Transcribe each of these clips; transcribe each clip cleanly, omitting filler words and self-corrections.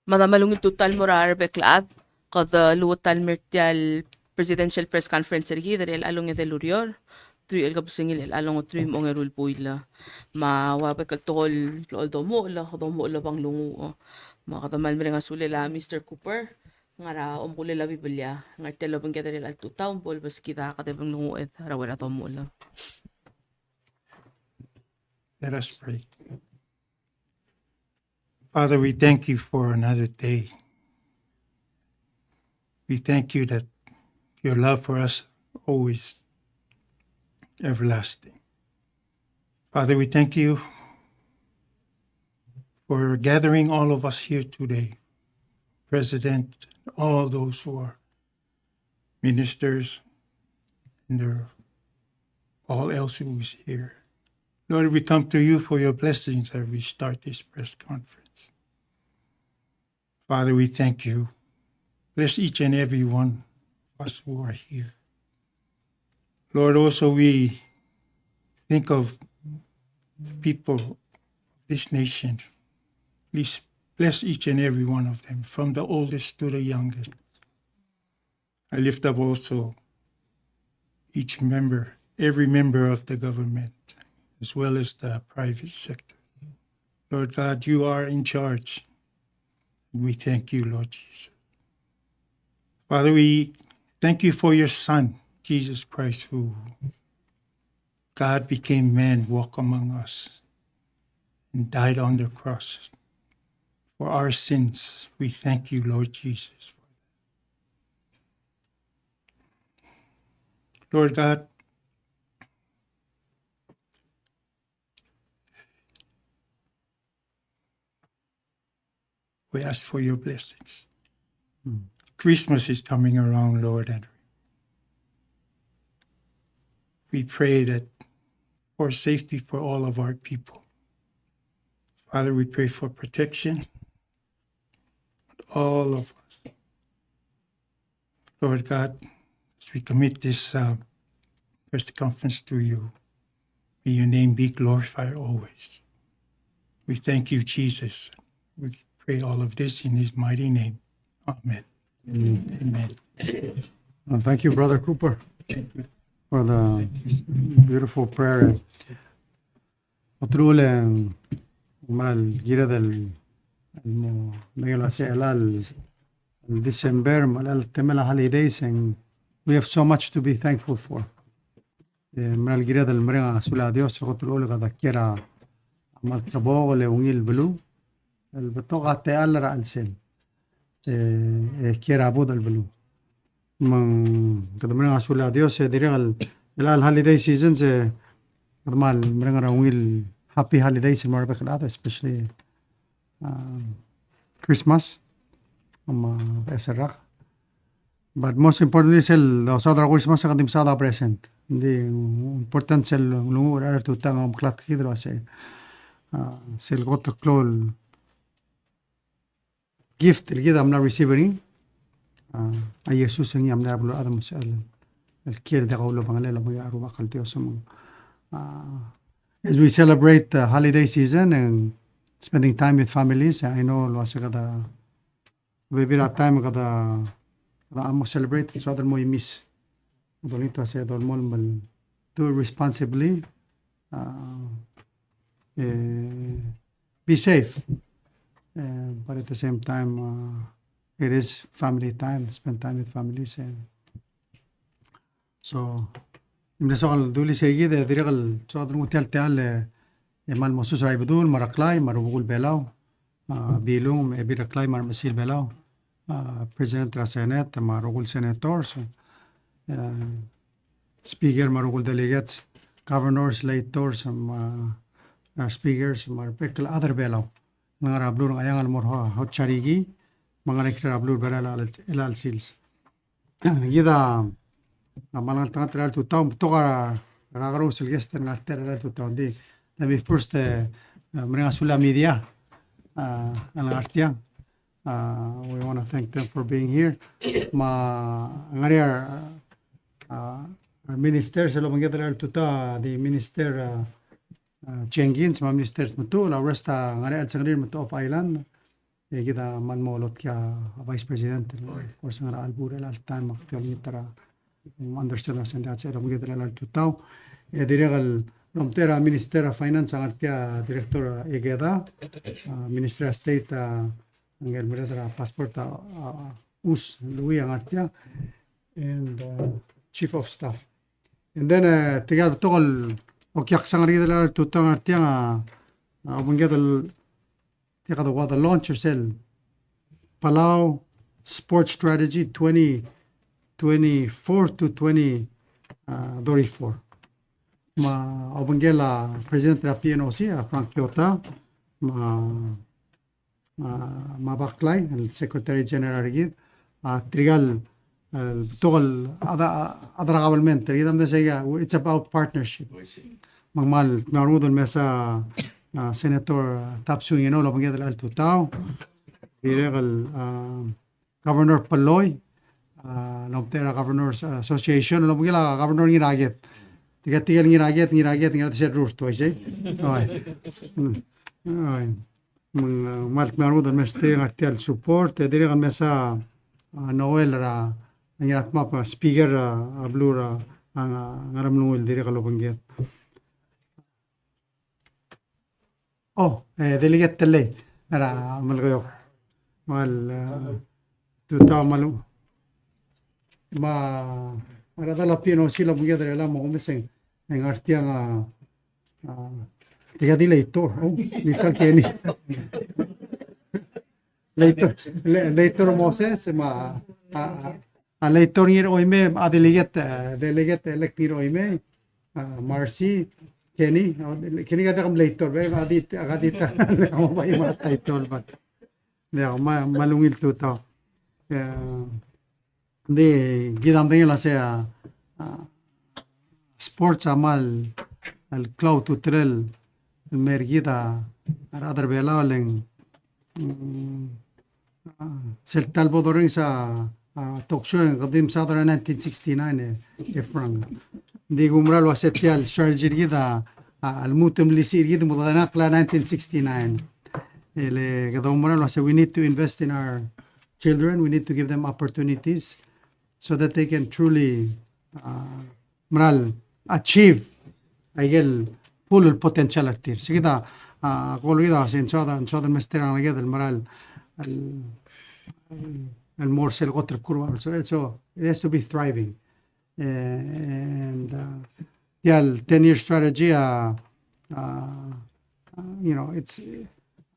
Madamalungil tutal morar beklad qad luwatal mertial presidential press conference ergi del along de lurior tri el kapsingil el along tri mongerul puila ma wabek tol domo la bang lungu ma kadamal merenga sulela Mr. Cooper ngara omkulela bibelya ngartelo bang kedel al tutaw bol bas kita kadebang lungu et rawera domo la. Let us pray. Father, we thank you for another day. We thank you that your love for us always everlasting. Father, we thank you for gathering all of us here today. President, all those who are ministers, and all else who is here. Lord, we come to you for your blessings as we start this press conference. Father, we thank you. Bless each and every one of us who are here. Lord, also we think of the people of this nation. Please bless each and every one of them, from the oldest to the youngest. I lift up also each member, every member of the government, as well as the private sector. Lord God, you are in charge. We thank you, Lord Jesus. Father, we thank you for your Son, Jesus Christ, who God became man, walked among us, and died on the cross for our sins. We thank you, Lord Jesus. Lord God, we ask for your blessings. Christmas is coming around, Lord, and we pray that for safety for all of our people. Father, we pray for protection, all of us. Lord God, as we commit this press conference to you, may your name be glorified always. We thank you, Jesus. We pray all of this in his mighty name. Amen. Amen. Thank you, Brother Cooper, for the beautiful prayer. Otro mal gira del Miguel el December mal temela holidays, and we have so much to be thankful for. Mal gira del mrenga sula Dios otro kada kira mal trabajo le ungil blu el betoga te al ra'al kira abud al blu man kada mrenga sula Dios direl el holiday season se normal mrenga ungil happy holidays in Marbella, especially Christmas. But most importantly, the other Christmas ka dimsada present. The important sel lungur er to tang klat hidro se sel got to close gift el gida amna receiving a Jesus ang amna blo adam sel el kier de gaulo bangalela mo yaru bakal Dios mo as we celebrate the holiday season and spending time with families. I know lo sa kada maybe that time kada amo celebrate so other mo miss bonito sa do mo do it responsibly, be safe, but at the same time it is family time, spend time with families. So imnesol duli segi de dirigal so other mo tel mal mosus ray bedul maraklay marugul belaw bilong e biraklay mar masil belaw president ra senate marugul senators speaker marugul delegates governors legislators speakers mar pekal other belaw ngara blur ayangal mor hot charigi mangara kra blur belala elal sils gida malangal tangatral tu taw toga ragaro silgesten artera tu taw di. Let me first bring sula media al artian. We want to thank them for being here. Our minister selo mangyadal tuta the minister Chengins, ma minister mutu la resta ngari al sangrir mutu of island kita man molot kya vice president course nga albur al time of the tara understand us and that's it we get la tutaw diregal Romtera Minister of Finance ang artia Director Egeda Minister of State ang elmera passport us Louis ang artia and Chief of Staff and then tigal tokol okyak sangari la tutaw ang artia abungedal tiga the launcher cell Palau Sports Strategy 2024 to 2034 ma abangela president la PNOC Frank Kyota ma baklay el secretary general rigid trigal togol adra cabalmente rigid am it's about partnership magmal narudon mesa Senator Tapsung lo abangela al tutao diregal Governor Paloy Lomtera Governors Association lo abangela governor ngiraget tiga ngiraget ngat rus to ay malt marudon meste ngartial support diregal mesa Noel ra ngirat mapa speaker ablura ang ngaram Noel diregal abangel delegate tele ara malgayo mal tuta malu ma ara dala pieno sila bugedre la mo kumeseng en artianga tiga di leitor ni kalkeni leitor Moses ma a leitor ni oime a delegate electir oime Marcy Kenny kata kam leitor be adit mo ba yung title but malungil tuto de gidam de la sea sports amal al cloud tutrel mergida adar belaleng sel talbodorin sa talk show qadim sa 1969 efrang di gumral wasetial strategy gida الموتم اللي يصير جدا متناقلة 1969 اللي قد عمرنا we need to invest in our children we need to give them opportunities so that they can truly achieve أيجل full potential artir سكذا قولوا كذا عشان صاد المستر أنا كذا المرال المورسل قطر كروه so it has to be thriving and the 10-year strategy you know it's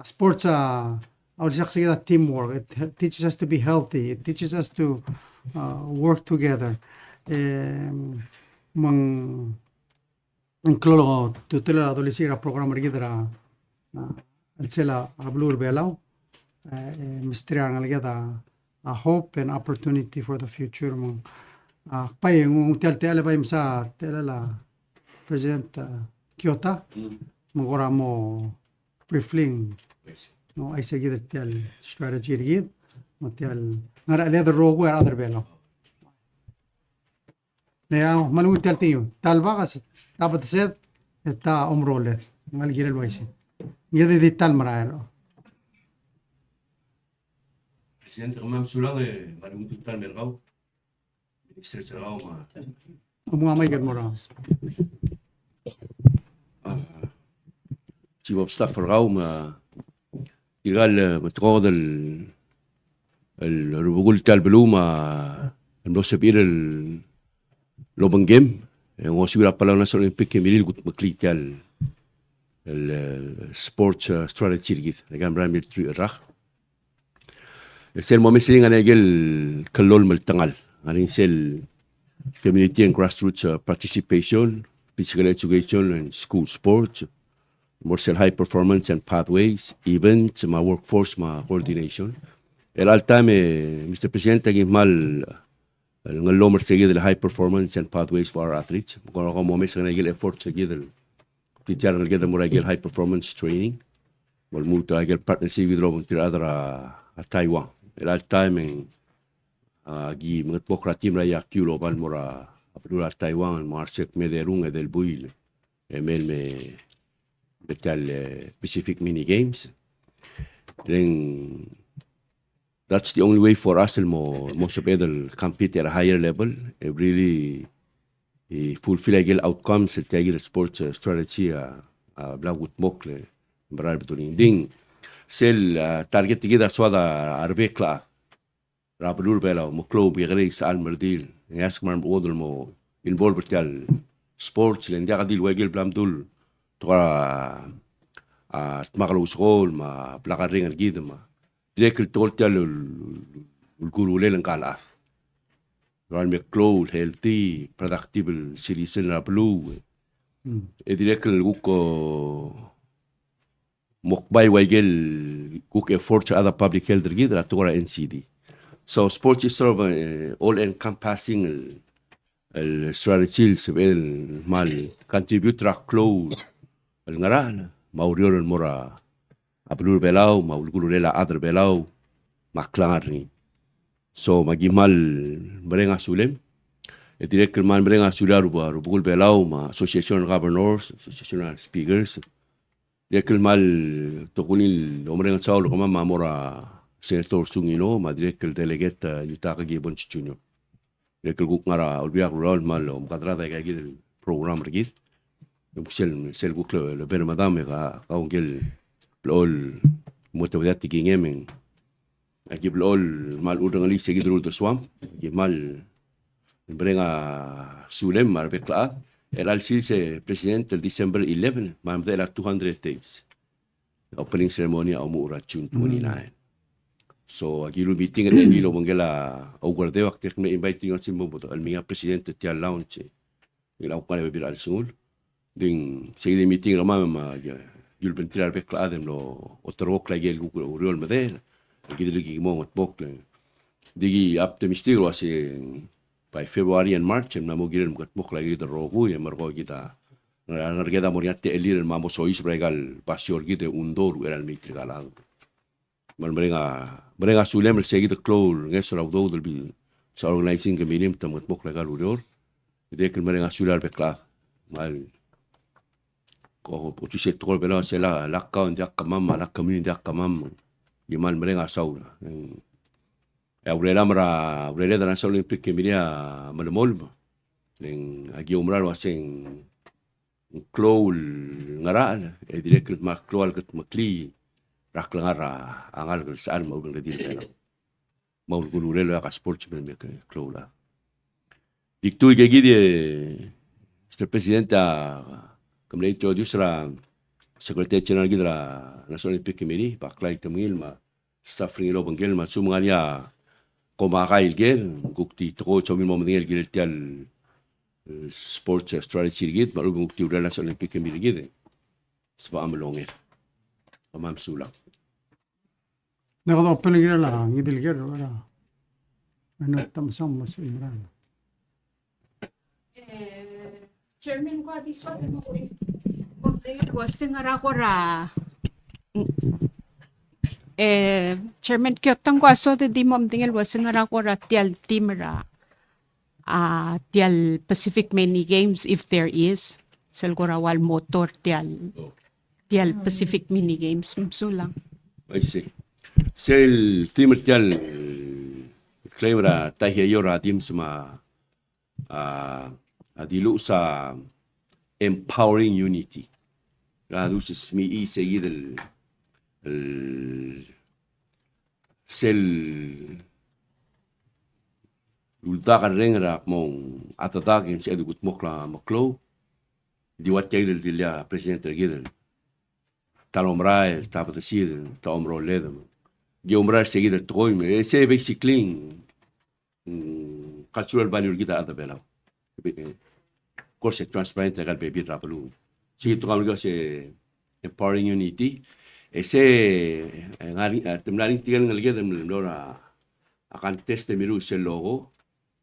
sports I would say that teamwork it teaches us to be healthy it teaches us to work together mang inclulo tutela adolescera programa rigidra alcela ablur belau mistriang algeda a hope and opportunity for the future mang pay ng tel pay sa telala President Kyota mangora mo briefing no ay sige tel strategy rigid motel ngara leather rogo or other belo Nea malung tel tiyo talba kas dapat set eta omrole ngal girel waisi ngede di tal maraelo Presidente Ramam Sulang malung tutal melgaw Minister Sarao ma mga may gad Chief of Staff Sarao igal matqod الربوغول تال بلوما المناسبير اللوبن جيم وسيرا بالا ناسيونال اولمبيك ميريل قلت مكلي تال السبورت ستراتيجي جيت كان برامي تري الرخ السيل مومسين انا جل كلول ملتنقل انا سيل community and grassroots participation physical education and school sports more cell high performance and pathways events my workforce my coordination el altame Mr. President agi mal ngalomer seguir the high performance and pathways for our athletes como mes nga gil effort seguir titiar nga mo gil high performance training wal muta gil partnership with robon tirada a Taiwan el altame agi mga pokratim ra yakilo ban mora apura Taiwan marsek mederung del buil emel me betal Pacific mini games then that's the only way for us mo sabedal compete at a higher level. Really fulfill agil outcomes at agil sports strategy blagut mokle baral betuling ding sel target tigida swada arbekla rabulur bela mo club yagri sal merdil yask mar odol mo involve betal sports len dia kadil wagil blamdul tora tmakalo skol ma plakaring gid ma direct toltal ulguru len kala ran me close healthy productive citizen rablu e direct guko mokbay wagel guk effort to other public health gid ra tora NCD. So sports is sort of all encompassing el strategy sebel mal contribute ra close el ngaran maurior el mora abulur belau maulgulu lela other belau maklangar. So magimal merenga sulem e direct man merenga sular rubul belau ma association governors, association speakers direct mal tokunil omrenga saul kama mamora senator sungino ma direct delegate yutaka gibon junior direct guk ngara ulbiak rural mal kadrada ga gid program rigid sel guk le ber madame ga kaungel lol motowidat tigingem agib lol mal udang ali segi drul to swam mal brenga sulem mar bekla el al silse president el December 11 mam de la 200 days opening ceremony au mura June 29. So agilu meeting at nilo mangela au guarde wakti me inviting on simbo al minga presidente ti al launch il au kale bir al sul ding segi meeting rama ma yul ventilar bekla adem lo otorok la gel google uriol madel gidiligi mo bokle digi optimistic was by February and March na mo giren gat mok lagi the rogu e margo kita nargeda moriate elir mamo sois bregal pasior gite undor era el mitri galado man brenga sulem el seguido clol ngeso la do del sa organizing que minim tam gat mok legal urior de que brenga sular bekla mal ko tu se tro bela se la kaun jak kamam la community jak kamam yimal merenga saula aurela da national olympic que miria malmol ning agi umrar waseng clol ngara e direct mak clol kat makli raklangara angal sal mau ngadi bela mau gulurelo ka sports ben me clola diktu gegi de este presidenta comme le introduce la secrétaire général de la national olympic committee baklay tamil ma suffering lo bangel ma sumanganya komakail gel gukti tro chomin mo mengel gel tial sports strategy git malu gukti ura national olympic committee git sba amlonger amam sula Nakado opening la ngidil ger wala. Ano tamsam mas imran. Chairman ko adi so mo wasing arakora Chairman kyotang ko aso di mom tingel wasing arakora tial timra tial Pacific Mini Games if there is selgora wal motor tial Pacific Mini Games sulang I see sel timer tial claimra tahiyora dim sama adilu sa empowering unity. Radus mi seguir el sel ulta rengra mon atatakin sa edugut mokla maklo diwat kay dilia presidente gidel talomra tapat sid tomro ledem giomra seguir toime ese basically cultural value kita ada bela course transparent legal baby rapelu si tu kami se empowering unity ese ngari temlaring tigal ngalge dem lora akan test miru se logo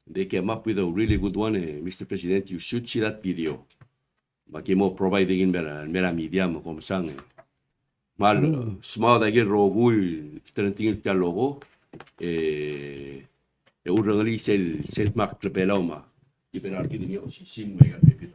they came up with a really good one Mr. President you should see that video magimo providing in mera media mo como sang mal small da ge rogul tenting ta logo urang sel mark le peloma iberar ki dinyo si sin mega baby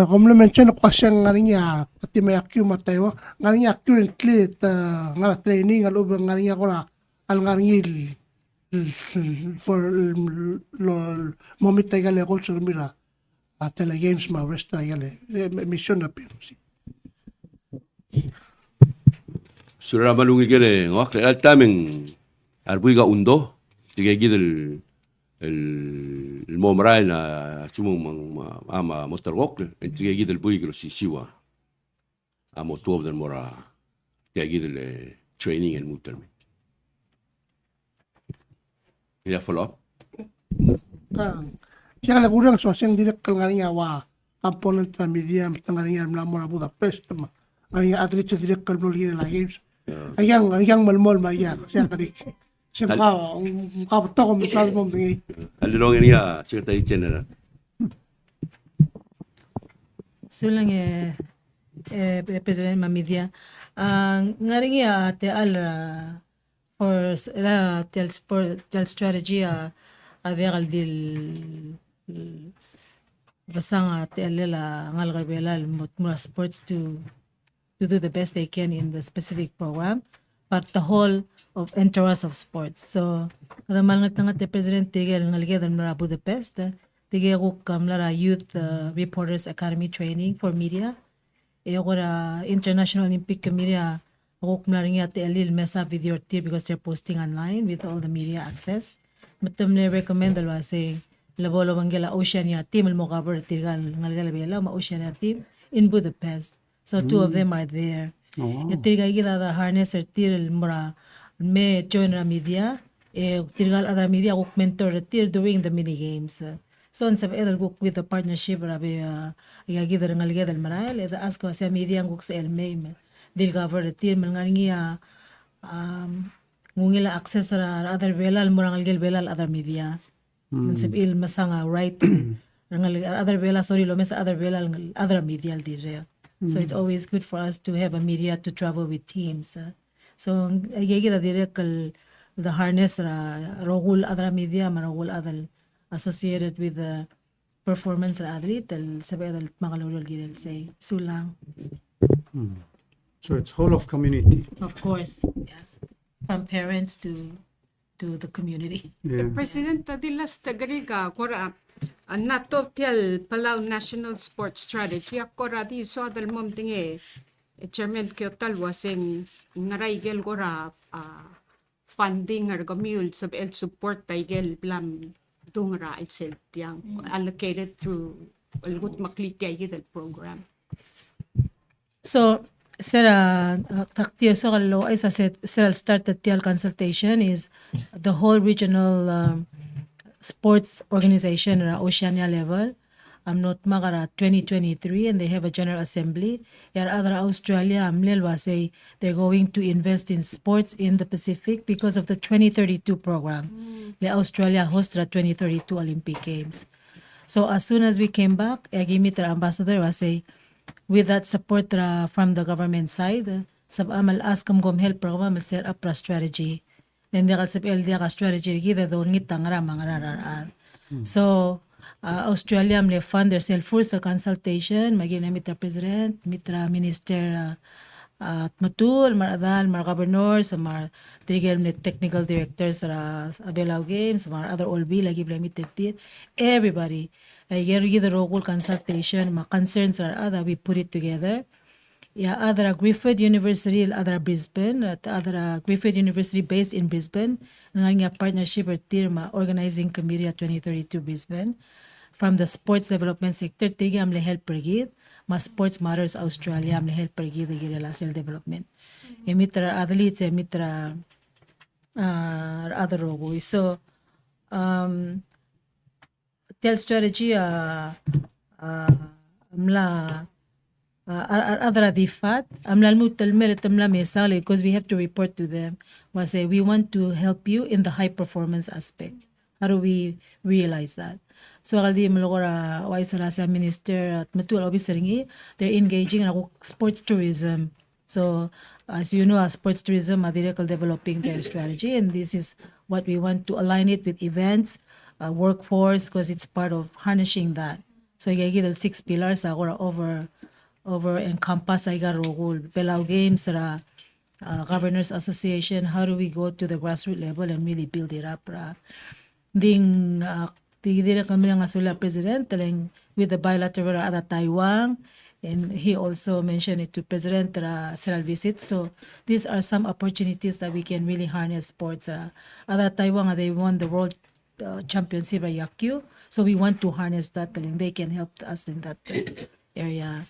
complement siya no kasi nga niya pati may akyu matayo nga niya currently nga training al ubang nga niya ko na al nga niya for moment tayo gale ko sa mira tele games ma resta gale mission na pero si Surah malungi kene ngok al tameng arbuiga undo tigegi들 el momral na chumong ama motorgok tigegi들 buigro sisiwa amo tuob del mora tigegi들 training and mutter ila follow up siya kala kurang so siyang direct kal nga niya wa component na media nga niya mla mo na Budapest nga niya atlet sa direct kal blog la games ayang malmol maya siya kadi siya ka to ko misal mo ngi alilong niya secretary general Sulang President Mamidia, ngaring te al for tel strategy avegal dil basang te alela ngal garbela mura sports to do the best they can in the specific program, but the whole of entourage of sports. So kada malngat nga te President tigel ngalgedan mura Budapest. Tige ko kamlara Youth Reporters Academy training for media. Agora International Olympic Committee ako kumlaring yate alil mesa video tier because they're posting online with all the media access. Matam ne recommend alwa say labolo mangela Oceania team mo cover tirgal ngalgala bela ma Oceania team in Budapest. So two of them are there. Tirgal gida the harness tir mura me join ra media. Tirgal other media ko mentor tir during the mini games. So on sa edal guk with the partnership rabi igagidar ngalgedal maral eda asko sa media guk sa elmay dil cover the team ngangi ngungila access ra other belal murang algel belal other media mansab il masanga writing other belal sorry lo mes other belal other media dire. So it's always good for us to have a media to travel with teams. So igagida dire kal the harness ra rogul other media marogul other associated with the performance of athlete sabi adal makalulol girel say sulang So it's whole of community. of course yes. From parents to the community. Yeah. President Tadilas Tagariga, kora nato tial Palau National Sports Strategy, kora di so adal mom tinge chairman kyo talwa sing naraigel kora funding or gamul sab el support taigel blam dungra itself yang allocated through algut makliti ay del program. So Sarah taktiyo so kallo ay sa Sarah started tial consultation is the whole regional sports organization at Oceania level. I'm not magara 2023 and they have a general assembly. Yar other Australia amlelwa say they're going to invest in sports in the Pacific because of the 2032 program. The Australia host the 2032 Olympic Games. So as soon as we came back, agimit the ambassador was say with that support from the government side, sab amal askam gom help program set up a strategy. Then they sab LDA ka strategy gida do ngit tangra mangra. So Australia amle fund themselves first the consultation magina mitra president mitra minister at matul maradal mar governors mar trigger ne technical directors sa Abelao Games mar other olbi lagi blamit everybody yeri the local consultation ma concerns are other we put it together. Yeah, other Griffith University, other Brisbane, other Griffith University based in Brisbane, nga partnership with TIRMA organizing committee at 2032 Brisbane. From the sports development sector, tigi amle help pergid, ma Sports Matters Australia amle help pergid the self development. Emitra athletes, emitra other rogo. So, tell strategy amla other adifat amla mutalmer tamla mesale because we have to report to them. Was say we want to help you in the high performance aspect. How do we realize that? So aldi malogora waisala sa minister at matul obiseringi they're engaging in sports tourism. So as you know, sports tourism are developing their strategy, and this is what we want to align it with events, workforce, because it's part of harnessing that So the 6 pillars agora over encompass ay role. Belao games ra Governors Association, how do we go to the grassroots level and really build it up ra? Ding tigidira kami ng asula president telling with the bilateral at Taiwan, and he also mentioned it to President Seral visit. So these are some opportunities that we can really harness sports. At Taiwan, they won the world championship at Yakyu, so we want to harness that. Telling they can help us in that area.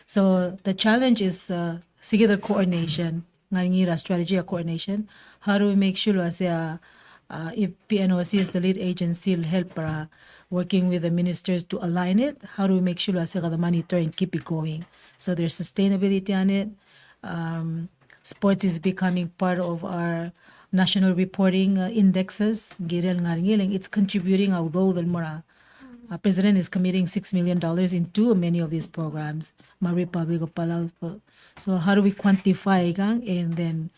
So the challenge is sige the coordination, ngangira strategy of coordination. How do we make sure as if PNOC is the lead agency, will help working with the ministers to align it? How do we make sure as the monitor and keep it going? So there's sustainability on it. Sports is becoming part of our national reporting indexes. It's contributing, although the President is committing $6 million into many of these programs. Republic of Palau. So how do we quantify and then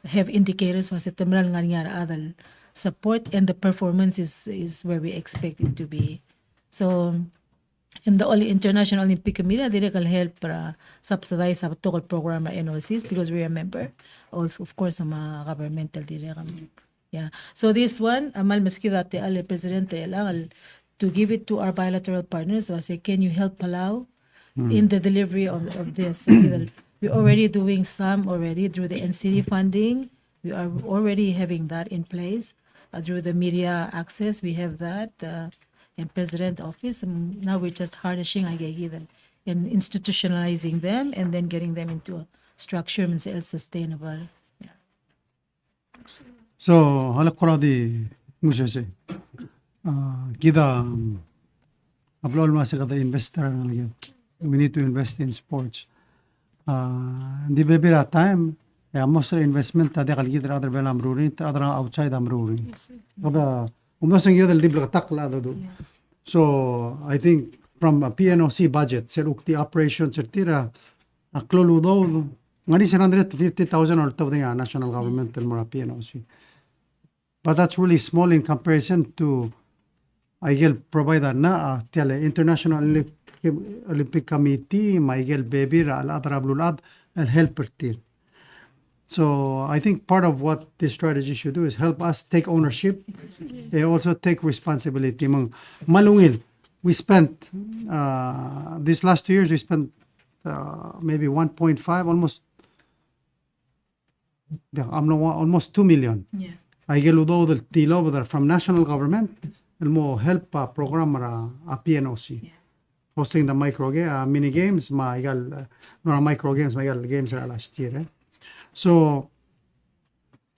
have indicators for other support, and the performance is where we expect it to be. So in the International Olympic Committee, they can help subsidize our total program at NOCs because we are a member. Also, of course, some governmental direction. Yeah. So this one, amal maski dati al presidente lang to give it to our bilateral partners. So I say, can you help Palau in the delivery of this? We're already doing some already through the NCD funding. We are already having that in place. Through the media access, we have that in President Office. And now we're just harnessing and institutionalizing them and then getting them into a structure and self-sustainable. Yeah. So halakoradi musese kita ablol masih kata investor lagi. We need to invest in sports. Di bebera time most investment tadi kalau kita ada dalam ruling, ada outside am ruling. Ada umdasang kita di belakang takla ada tu. So I think from a PNOC budget, serukti operations sertira akloludo ngani 750,000 or top the national government mura PNOC. But that's really small in comparison to Aigel provider na tiale International Olympic Committee, Maigel baby al adrablulad and helper tier. So I think part of what this strategy should do is help us take ownership and also take responsibility. Malungil, we spent, these last 2 years, we spent maybe 1.5, almost 2 million. Yeah. I get the tilo from national government, and more help program PNOC. Yeah. Hosting the mini games, micro games, games last year. So,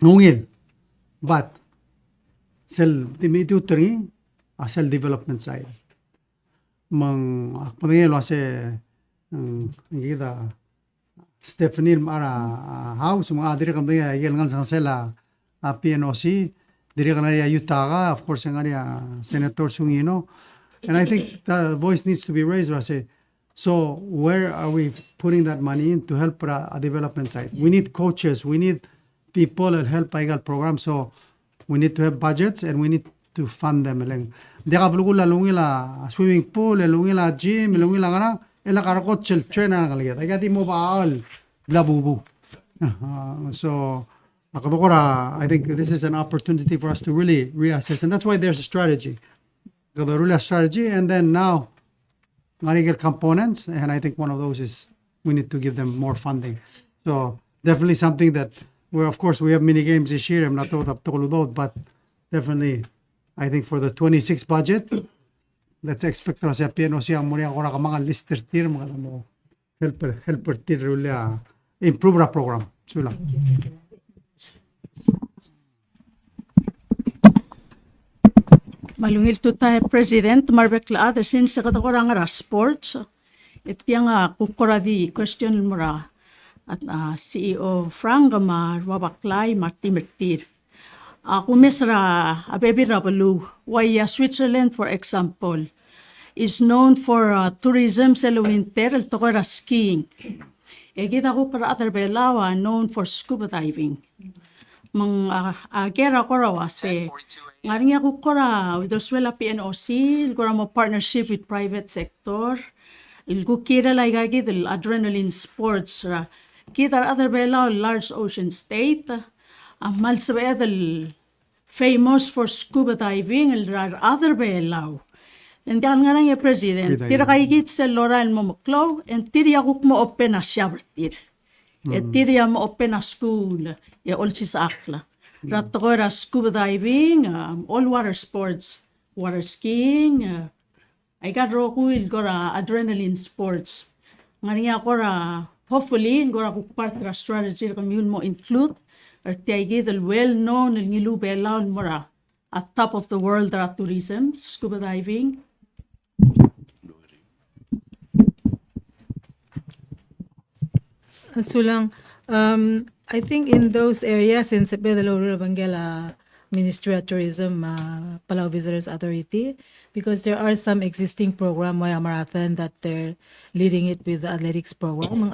nungil, but tutoring a self development side. Pangilo kasi kita Stephanie mara house mga adire kam dia ngan sang sela PNOC dire kana Utah, of course nga Senator Sungino, and I think the voice needs to be raised. So where are we putting that money in to help a development side? We need coaches, we need people that help Paigal program. So we need to have budgets and we need to fund them. Dia ka bulugula lungila swimming pool, lungila gym, lungila kana ela karakot chel trainer ngaliya. Agati mo baal blabubu. So I think this is an opportunity for us to really reassess, and that's why there's a strategy. The rule strategy, and then now components, and I think one of those is we need to give them more funding. So definitely something that of course we have mini games this year. I'm not told up to but definitely I think for the 26 budget, let's expect to see PNOC ang muna ako ka mga lister tier mga mo helper tier rule improve the program. Sula. Malungil to tayo President Marbekla the since sa katakorang sports itiyang kukuradi question mura at CEO Frank Marwabaklay Martimertir kumesra abebi rabalu why Switzerland for example is known for tourism sa winter tokora skiing kita ko para other belawa known for scuba diving. mang agera ko raw ase ngaring ako kora with Oswela PNOC kora mo partnership with private sector ilgo kira lai gagi the adrenaline sports ra kita other bela large ocean state amal sabe the famous for scuba diving el other bela and dan nga nga president tira kay git sa Laurel Momoklo and tiri ako mo open a shower tir e tiri mo open a school e olsi sa akla ratto ko ra scuba diving all water sports water skiing I got rokuil ko ra adrenaline sports nga niya ko ra hopefully ko ra part ra strategy ko mo include or tiay the well known el ngilu belaw mo ra at top of the world ra tourism scuba diving. Sulang, I think in those areas in Pedro Bangela Ministry of Tourism, Palau Visitors Authority, because there are some existing program Maya Marathon that they're leading it with the athletics program.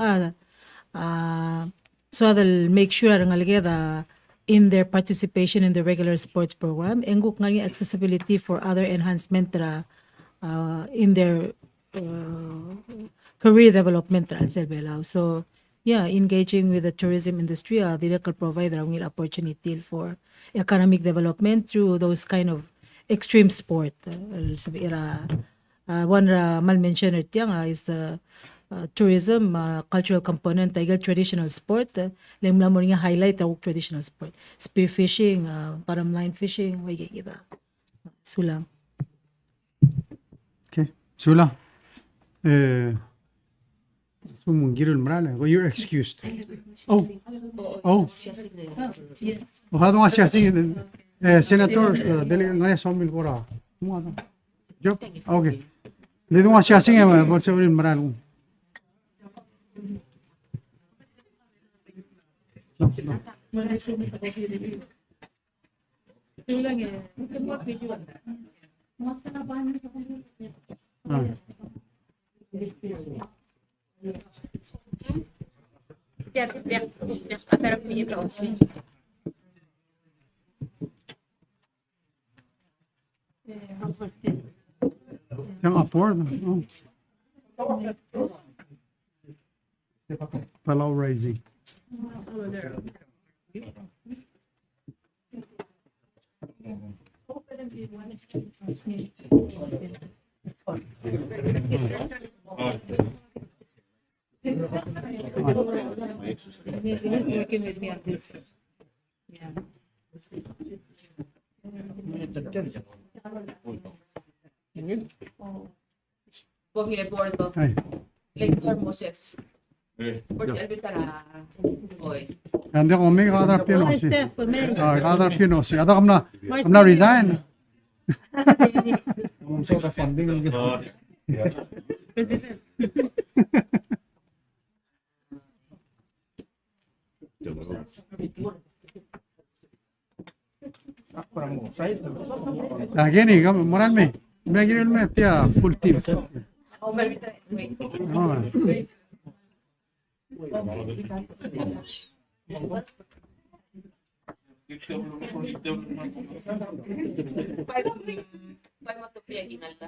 So they'll make sure nga in their participation in the regular sports program, enguk nga accessibility for other enhancement in their career development so yeah, engaging with the tourism industry, they can provide an opportunity for economic development through those kind of extreme sport. One mal mentioned is tourism, cultural component, traditional sport. Lemla mo nga highlight ang traditional sport. Spearfishing, bottom line fishing, sulang. Okay. Sula. Sumungirul marala. Well, you're excused. Oh. Yes. Hado nga siya sing Senator delegate nga somil ko ra. Job. Okay. Dito nga siya sing what sa marala. Yang afford. Palau Rising. He's working with me on this. Yeah. Huwag niya bordo. Ay. Lector Moses. Bordo albitara. Oy. Ande ko may kadra piano si. Steph, may. Kadra piano si. Ada kam na resign. So the funding. President. Gini kam moran me. May gini me tia full team. Oh, albitara. Wait. Oh. Five mo to piya ginalda.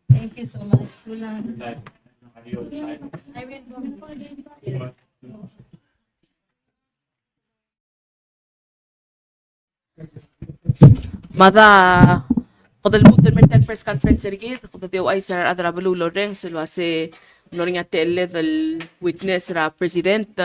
Thank you so much, Sulan. Mada qadalbutan mental press conference sergit qada deu ay sar adra balu loreng selwase loring atelle del witness ra president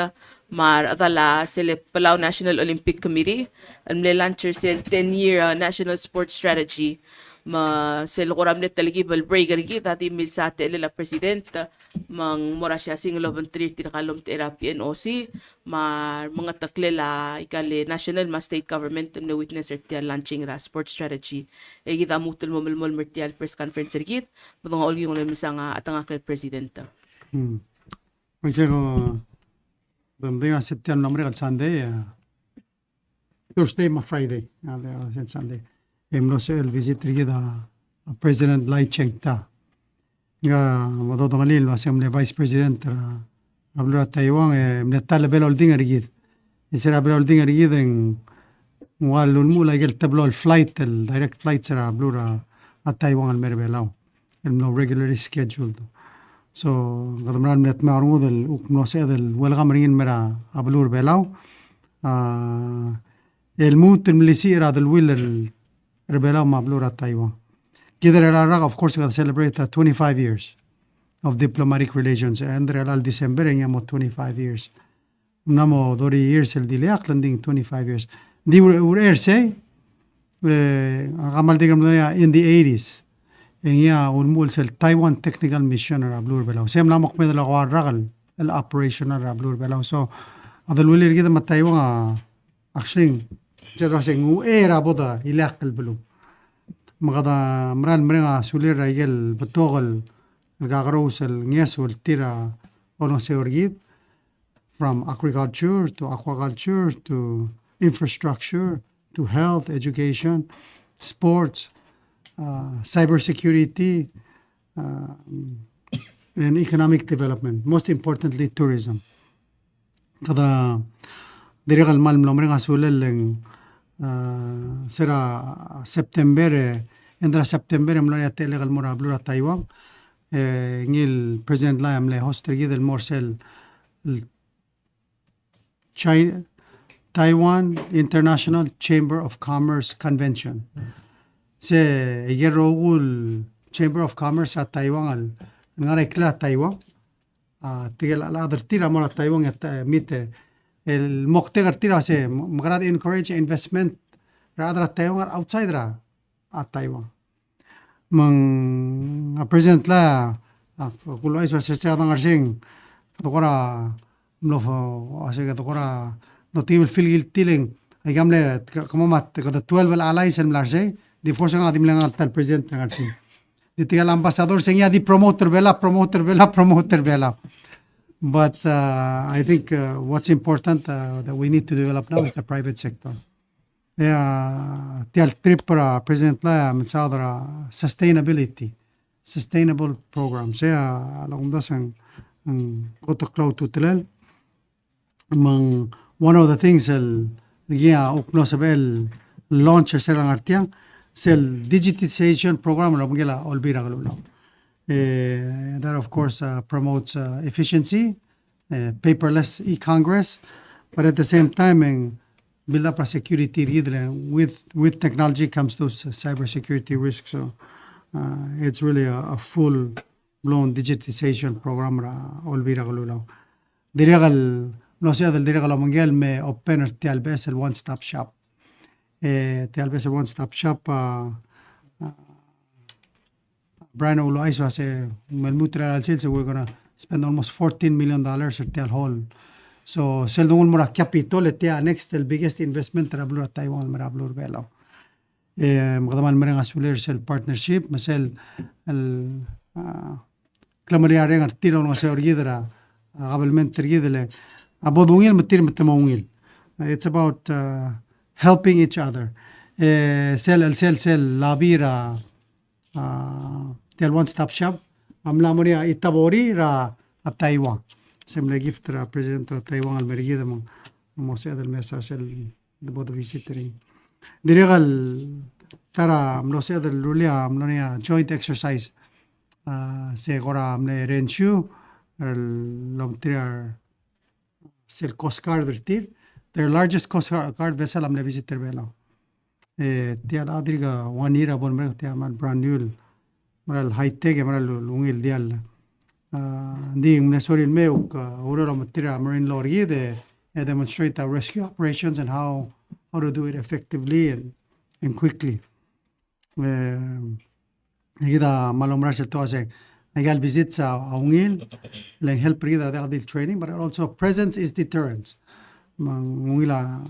mar adala sele Palau National Olympic Committee and le launcher sel 10-year national sports strategy ma sel qoram net taligi bal breaker gi dati mil sa atelle la president mang mora siya sing loban tir kalom tera PNOC mar mga takle la ikale national ma state government na witness ertia launching ra sports strategy e gida mutul mo mulmol mertial press conference ergit budong ol yung misanga atang akle president Hoy donde acepté el nombre al Sunday, Thursday ma Friday, al Sunday. No sé el visit da President Lai Cheng-ta. Nga madodong alil wasem le Vice President hablo Taiwan mnetal bel holding rigid. Isera bel holding rigid en walul mula gel tablo el flight el direct flight sera hablo a Taiwan al merbelao. El no regularly scheduled. So gadamran met marud el no sé del welgamrin mera ablur belao el mut el milisira del will el rebelao mablur at Taiwan. Kidder el of course got celebrate 25 years of diplomatic relations and el December en yamo 25 years. Namo 30 years el dileak landing 25 years. Di ur say gamal digam in the 80s. En ya ulmul sel Taiwan Technical Mission rablur belao. Sem lamok med la ragal el operational rablur belao. So adal wilir gida ma Taiwan actually jadra sing era boda ilaq el belu. Magada mral mrenga sulir raigel betogel el gagros el nges el tira ono se orgid from agriculture to aquaculture to infrastructure to health, education, sports, cybersecurity, and economic development. Most importantly, tourism. Kada dirigal mal mlomring asulel sera September endra September mloya telegal morablura Taiwan ngil President la amle hostrigi del morsel China Taiwan International Chamber of Commerce Convention. Se yerogul Chamber of Commerce at Taiwan al ngarekla Taiwan tigel ala tira mora Taiwan at mite el moktegar tira se magrad encourage investment rather Taiwan outside ra at Taiwan mang president la kulo iso se sa dangarsing tokora mlofo ase que tokora no tivel filgil tiling ay gamle como mat kada 12 al allies el mlarse di forsa nga dimlang al president ngarsi di tigal ambassador sengya di promoter bela but I think what's important that we need to develop now is the private sector tial trip para president la mitsadra sustainable programs la undasan koto cloud tutelel among one of the things el uknosabel launch serang artiang sel digitization program ramgela olbira galulo that of course promotes efficiency paperless e-congress but at the same time build up a security with technology comes those cybersecurity risks so it's really a full blown digitization program olbira galulo dirigal no sea del dirigal mangel me open TLBS el one stop shop TLBS one stop shop Brian Ulo Iso say Melmutra al sales we're gonna spend almost $14 million at Tel Hall. So sel dungul mura capital etia next the biggest investment trablur Taiwan marablur belo. Magdaman mereng asuler sel partnership masel el klamari ang artilo ng sa orgidra, kabalment orgidele, abodungil matir matamungil. It's about helping each other. Sel labira tel one-stop shop. Amla mo niya itabori ra at Taiwan. Semble gift ra President ra Taiwan al merigida mo sa del mesa sel the both visiting. Dirigal tara amlo sa del lulia amlo niya joint exercise. Se gora amne renshu lom triar sel Coast Guard tir. Their largest Coast Guard vessel amne visitor bela. Tiyan adriga 1 year abon mer tiyan man brand new maral high tech maral lungil dial. Hindi mnesoril meuk urora matira marine law de demonstrate our rescue operations and how to do it effectively and quickly. Kita malomrar sa to ase nagal visit sa ungil lang help kita the training, but also presence is deterrence. Mangungila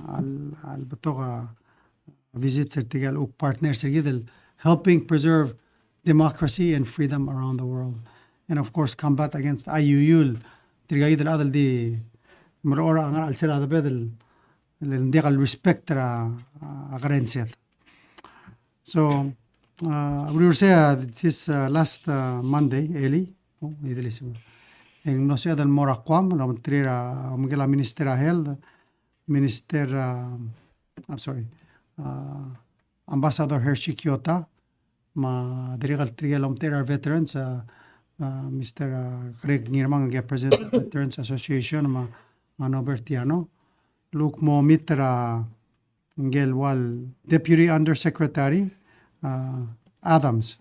al batoka visit sa tigal uk partner sa gidel helping preserve democracy and freedom around the world. And of course, combat against IUUL. Tirigay adal di marora ang al sila bedel hindi kal respect ra akarenset. So we were say this last Monday, Eli, idilisimo. En no sé del Moraquam, no trira Miguel Minister Health, Minister I'm sorry, Ambassador Hershey Kyoto, ma dirigal trigal omtera veterans Mr. Craig Ngirmang President of Veterans Association ma Nobertiano. Look mo mitra Ngelwal Deputy Undersecretary Adams.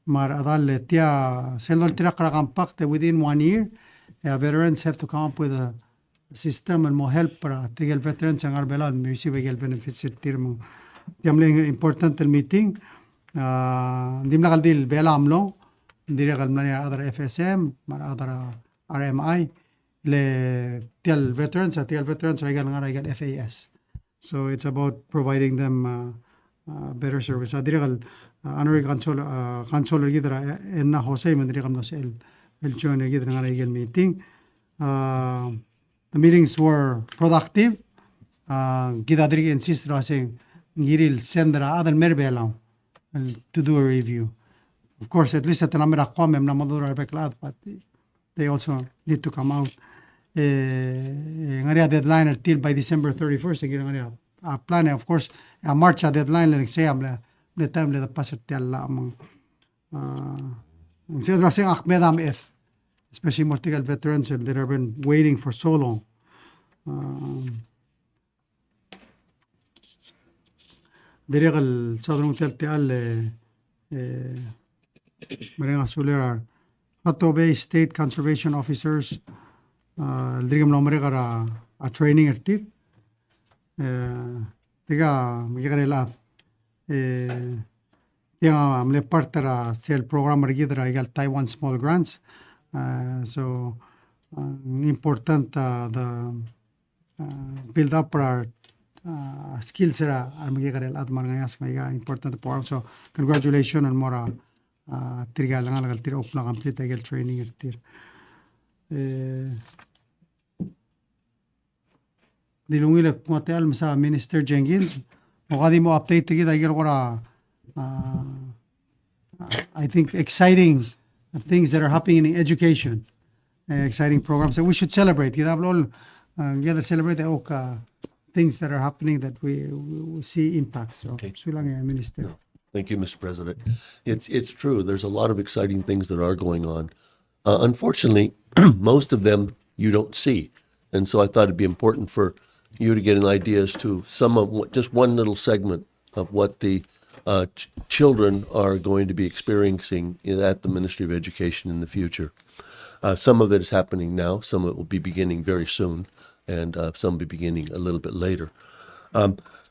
Mar adal tia selval tirakra compact within 1 year. Veterans have to come up with a system and more help para tigel veterans ang arbelan receive benefits tirmo. Tiamling important meeting. Dim nakaldil bela amlo. Dirigal na other FSM, other RMI, le tial veterans regal nga FAS. So it's about providing them better service. Dirigal honorary consular gidra enna Jose mandirigal no el join gidra nga regal meeting. The meetings were productive. Gidadri insist saying ngiril sendra adal merbelaw to do a review. Of course, at least at the number of Kwame na Madura Beklad, but they also need to come out. Ngaria deadline until by December 31st. Ngaria plan, of course, a March deadline like say le time le passer tella among. Instead of saying Ahmed F, especially Mortigal veterans that have been waiting for so long. Dirigal Southern Hotel Tial. Marenga Suler, Hato Bay State Conservation Officers, Digam Nomerega a training at tip. Tiga Migarelaf, Tianga Mle Partera Cell Program Regidra Egal Taiwan Small Grants. So important the build up our skills are Migarel Admanayas Mega important program. So congratulations and more. Trigal lang lagal tira upla complete egal training tir. Dilungila kumatel masa Minister Jenkins. Mukadi mo update tigit egal kora. I think exciting things that are happening in education, exciting programs that we should celebrate. Kita all kita celebrate things that are happening that we see impacts. So, sulang Minister. Thank you, Mr. President. It's true. There's a lot of exciting things that are going on. Unfortunately, most of them you don't see. And so I thought it'd be important for you to get an idea as to some of just one little segment of what the children are going to be experiencing at the Ministry of Education in the future. Some of it is happening now. Some of it will be beginning very soon, and some will be beginning a little bit later.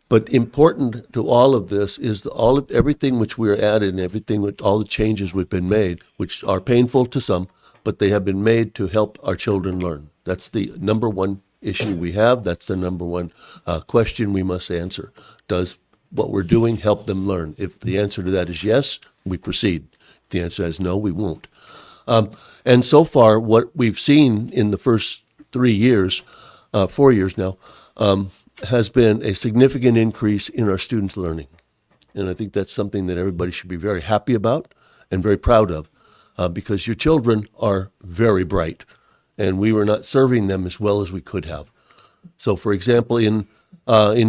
But important to all of this is everything which we're added and everything with all the changes we've been made, which are painful to some, but they have been made to help our children learn. That's the number one issue we have. That's the number one question we must answer. Does what we're doing help them learn? If the answer to that is yes, we proceed. If the answer is no, we won't. And so far, what we've seen in the first 3 years, 4 years now, has been a significant increase in our students' learning. And I think that's something that everybody should be very happy about and very proud of, because your children are very bright, and we were not serving them as well as we could have. So, for example, in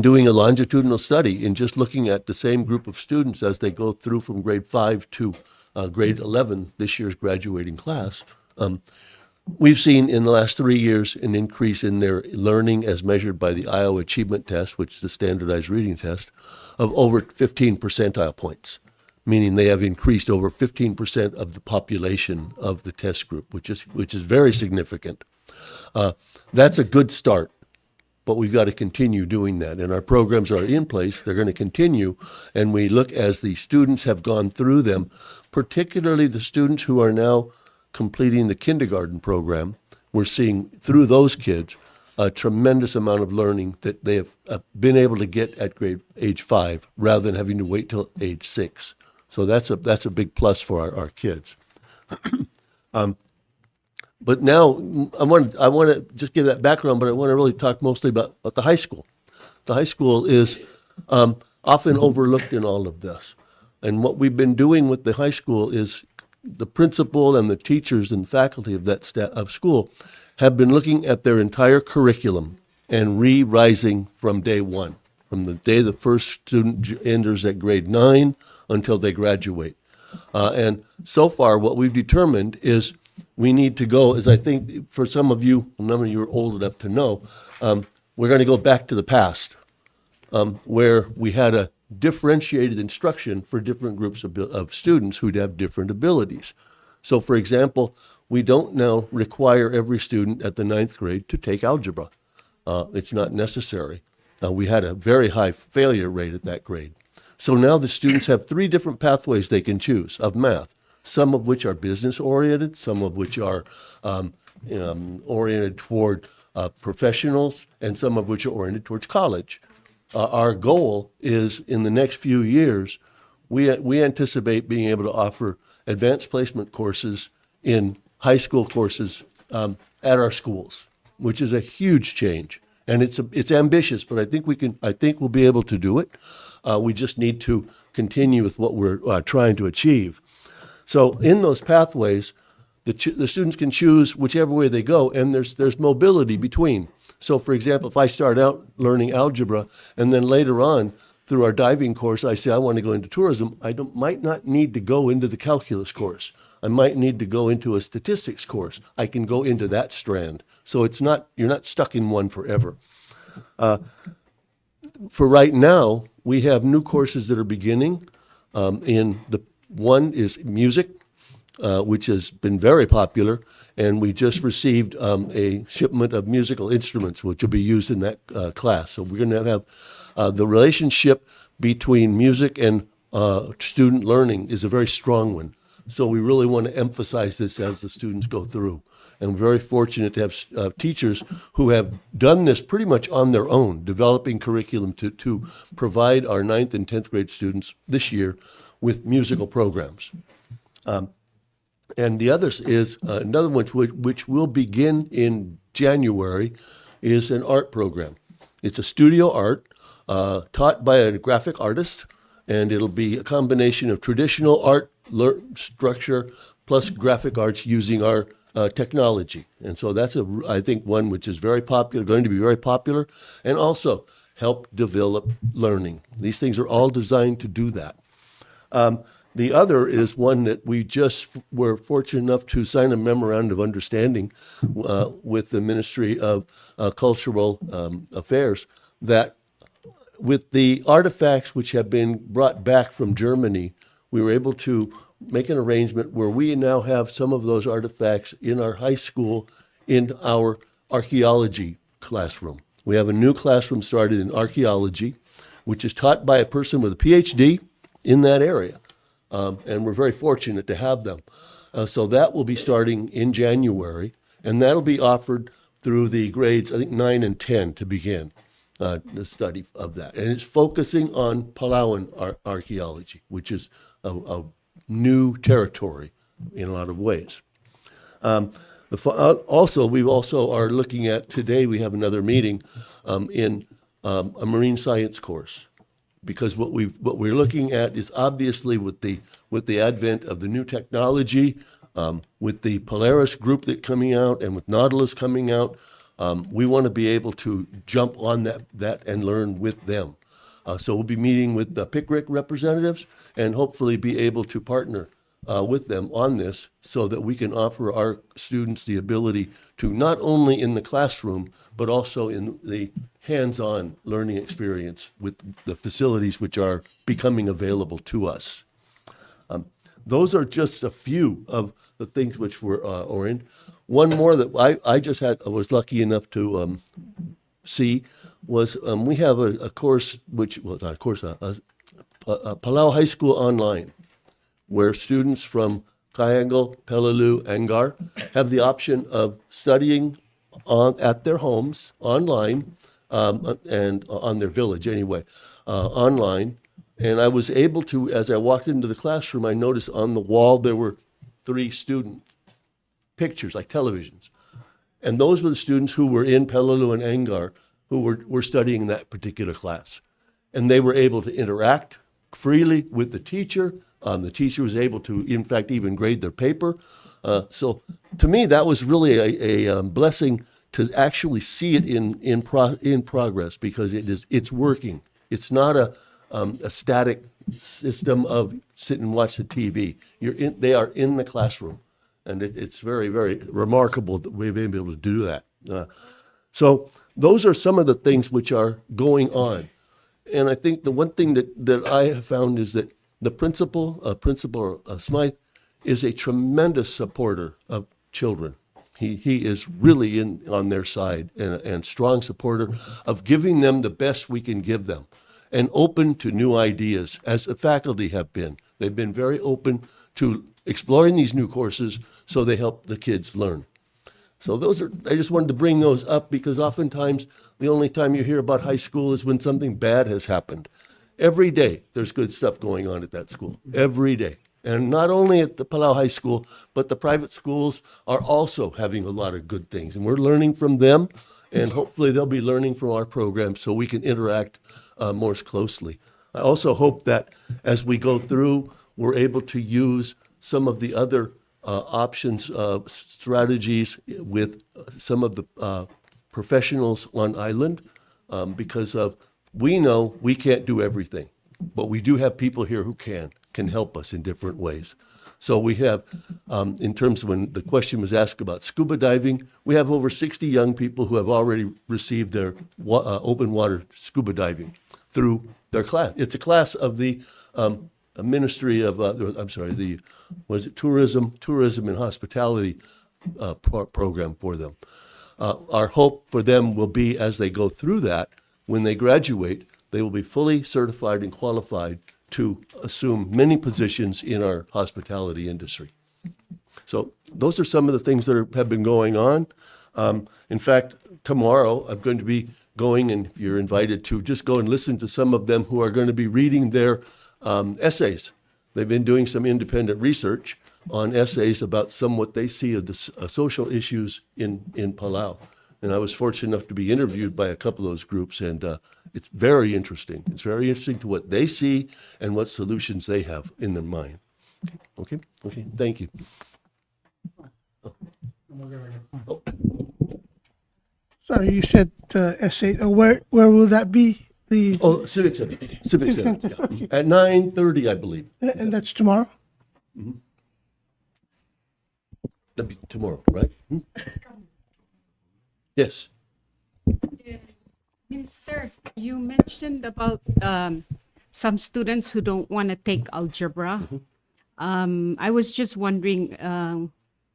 doing a longitudinal study, in just looking at the same group of students as they go through from grade 5 to grade 11, this year's graduating class, we've seen in the last 3 years an increase in their learning as measured by the Iowa Achievement Test, which is the standardized reading test, of over 15 percentile points, meaning they have increased over 15% of the population of the test group, which is very significant. That's a good start, but we've got to continue doing that. And our programs are in place. They're going to continue. And we look as the students have gone through them, particularly the students who are now completing the kindergarten program. We're seeing through those kids a tremendous amount of learning that they have been able to get at age 5 rather than having to wait till age 6. So that's a big plus for our kids. But now I want to just give that background, but I want to really talk mostly about the high school. The high school is often overlooked in all of this. And what we've been doing with the high school is the principal and the teachers and faculty of that of school have been looking at their entire curriculum and re-rising from day one, from the day the first student enters at grade 9 until they graduate. And so far, what we've determined is we need to go, as I think for some of you, none of you are old enough to know, we're going to go back to the past, where we had a differentiated instruction for different groups of students who'd have different abilities. So, for example, we don't now require every student at the 9th grade to take algebra. It's not necessary. We had a very high failure rate at that grade. So now the students have 3 different pathways they can choose of math, some of which are business-oriented, some of which are oriented toward professionals, and some of which are oriented towards college. Our goal is in the next few years, we anticipate being able to offer advanced placement courses in high school courses at our schools, which is a huge change. And it's ambitious, but I think we'll be able to do it. We just need to continue with what we're trying to achieve. So in those pathways, the students can choose whichever way they go, and there's mobility between. So, for example, if I start out learning algebra, and then later on through our diving course, I say I want to go into tourism, might not need to go into the calculus course. I might need to go into a statistics course. I can go into that strand. So you're not stuck in one forever. For right now, we have new courses that are beginning. One is music, which has been very popular, and we just received a shipment of musical instruments, which will be used in that class. So we're going to have the relationship between music and student learning is a very strong one. So we really want to emphasize this as the students go through. And we're very fortunate to have teachers who have done this pretty much on their own, developing curriculum to provide our 9th and 10th grade students this year with musical programs. And the other is another one which will begin in January is an art program. It's a studio art taught by a graphic artist, and it'll be a combination of traditional art structure plus graphic arts using our technology. And so that's I think one which is very popular, going to be very popular, and also help develop learning. These things are all designed to do that. The other is one that we just were fortunate enough to sign a memorandum of understanding with the Ministry of Cultural Affairs, that with the artifacts which have been brought back from Germany, we were able to make an arrangement where we now have some of those artifacts in our high school in our archaeology classroom. We have a new classroom started in archaeology, which is taught by a person with a PhD in that area. And we're very fortunate to have them. So that will be starting in January, and that'll be offered through the grades, I think 9 and 10 to begin the study of that. And it's focusing on Palauan archaeology, which is a new territory in a lot of ways. Also, we also are looking at today. We have another meeting in a marine science course, because what we're looking at is obviously with the advent of the new technology, with the Polaris group that coming out, and with Nautilus coming out, we want to be able to jump on that and learn with them. So we'll be meeting with the PICRIC representatives and hopefully be able to partner with them on this so that we can offer our students the ability to not only in the classroom, but also in the hands-on learning experience with the facilities which are becoming available to us. Those are just a few of the things which were oriented. One more that I was lucky enough to see was we have a course not a course, a Palau High School Online, where students from Kayangal, Peleliu, Angar have the option of studying at their homes online and on their village anyway, online. And I was able to, as I walked into the classroom, I noticed on the wall there were 3 student pictures, like televisions. And those were the students who were in Peleliu and Angar who were studying that particular class. And they were able to interact freely with the teacher. The teacher was able to, in fact, even grade their paper. So to me, that was really a blessing to actually see it in progress, because it's working. It's not a static system of sit and watch the TV. They are in the classroom, and it's very, very remarkable that we've been able to do that. So those are some of the things which are going on. And I think the one thing that I have found is that the Principal Smythe, is a tremendous supporter of children. He is really on their side and strong supporter of giving them the best we can give them, and open to new ideas, as the faculty have been. They've been very open to exploring these new courses so they help the kids learn. So I just wanted to bring those up, because oftentimes the only time you hear about high school is when something bad has happened. Every day there's good stuff going on at that school, every day. And not only at the Palau High School, but the private schools are also having a lot of good things. And we're learning from them, and hopefully they'll be learning from our program so we can interact more closely. I also hope that as we go through, we're able to use some of the other options, strategies with some of the professionals on island, because we know we can't do everything, but we do have people here who can help us in different ways. So we have, in terms of when the question was asked about scuba diving, we have over 60 young people who have already received their open water scuba diving through their class. It's a class of the Ministry of, Tourism and Hospitality program for them. Our hope for them will be, as they go through that, when they graduate, they will be fully certified and qualified to assume many positions in our hospitality industry. So those are some of the things that have been going on. In fact, tomorrow I'm going to be going, and if you're invited to, just go and listen to some of them who are going to be reading their essays. They've been doing some independent research on essays about what they see of the social issues in Palau. And I was fortunate enough to be interviewed by a couple of those groups, and it's very interesting. It's very interesting to what they see and what solutions they have in their mind. Okay, thank you. So you said essay. Where will that be? Civic Center. Civic Center. Yeah. Okay. At 9:30, I believe. And that's tomorrow? That'd be tomorrow, right? Yes. Minister, you mentioned about some students who don't want to take algebra. I was just wondering,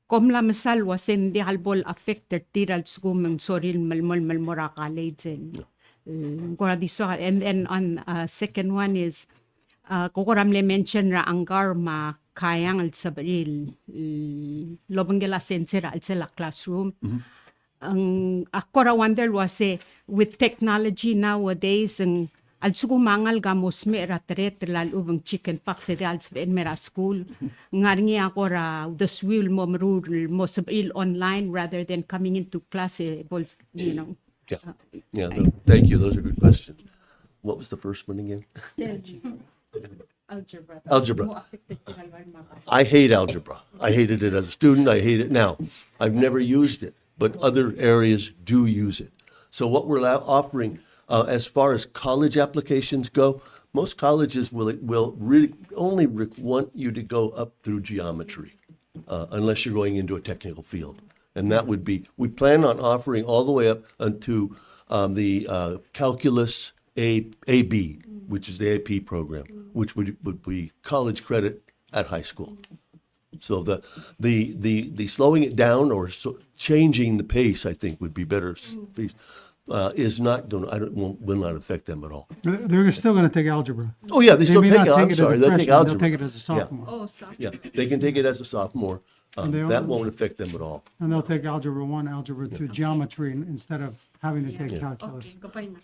kom la masal wasin di halbol affected tiral skumeng soril malmora college and then on second one is kokoramle mention ra Angar ma kayang al sabril lobangela sensera al sela classroom. Ang ako ra wonder was with technology nowadays, ang Also gumangal gamos mera tret lal ubang chicken pack sa als in mera school. Ngarngi ako ra the will mo merul mo sabil online rather than coming into class, you know. Yeah. Thank you. Those are good questions. What was the first one again? Algebra. I hate algebra. I hated it as a student. I hate it now. I've never used it, but other areas do use it. So what we're offering, as far as college applications go, most colleges will really only want you to go up through geometry, unless you're going into a technical field. And that would be, we plan on offering all the way up to the calculus AB, which is the AP program, which would be college credit at high school. So the slowing it down or changing the pace, I think, would be better. Is not going to, will not affect them at all. They're still going to take algebra. Oh yeah, they still may take not it. I'm as a sorry, they'll take freshman, algebra. They'll take it as a sophomore. Oh, so. Yeah, they can take it as a sophomore. And they That all- won't affect them at all. And they'll take algebra 1, algebra 2, geometry instead of having to take calculus. Okay, gabay na.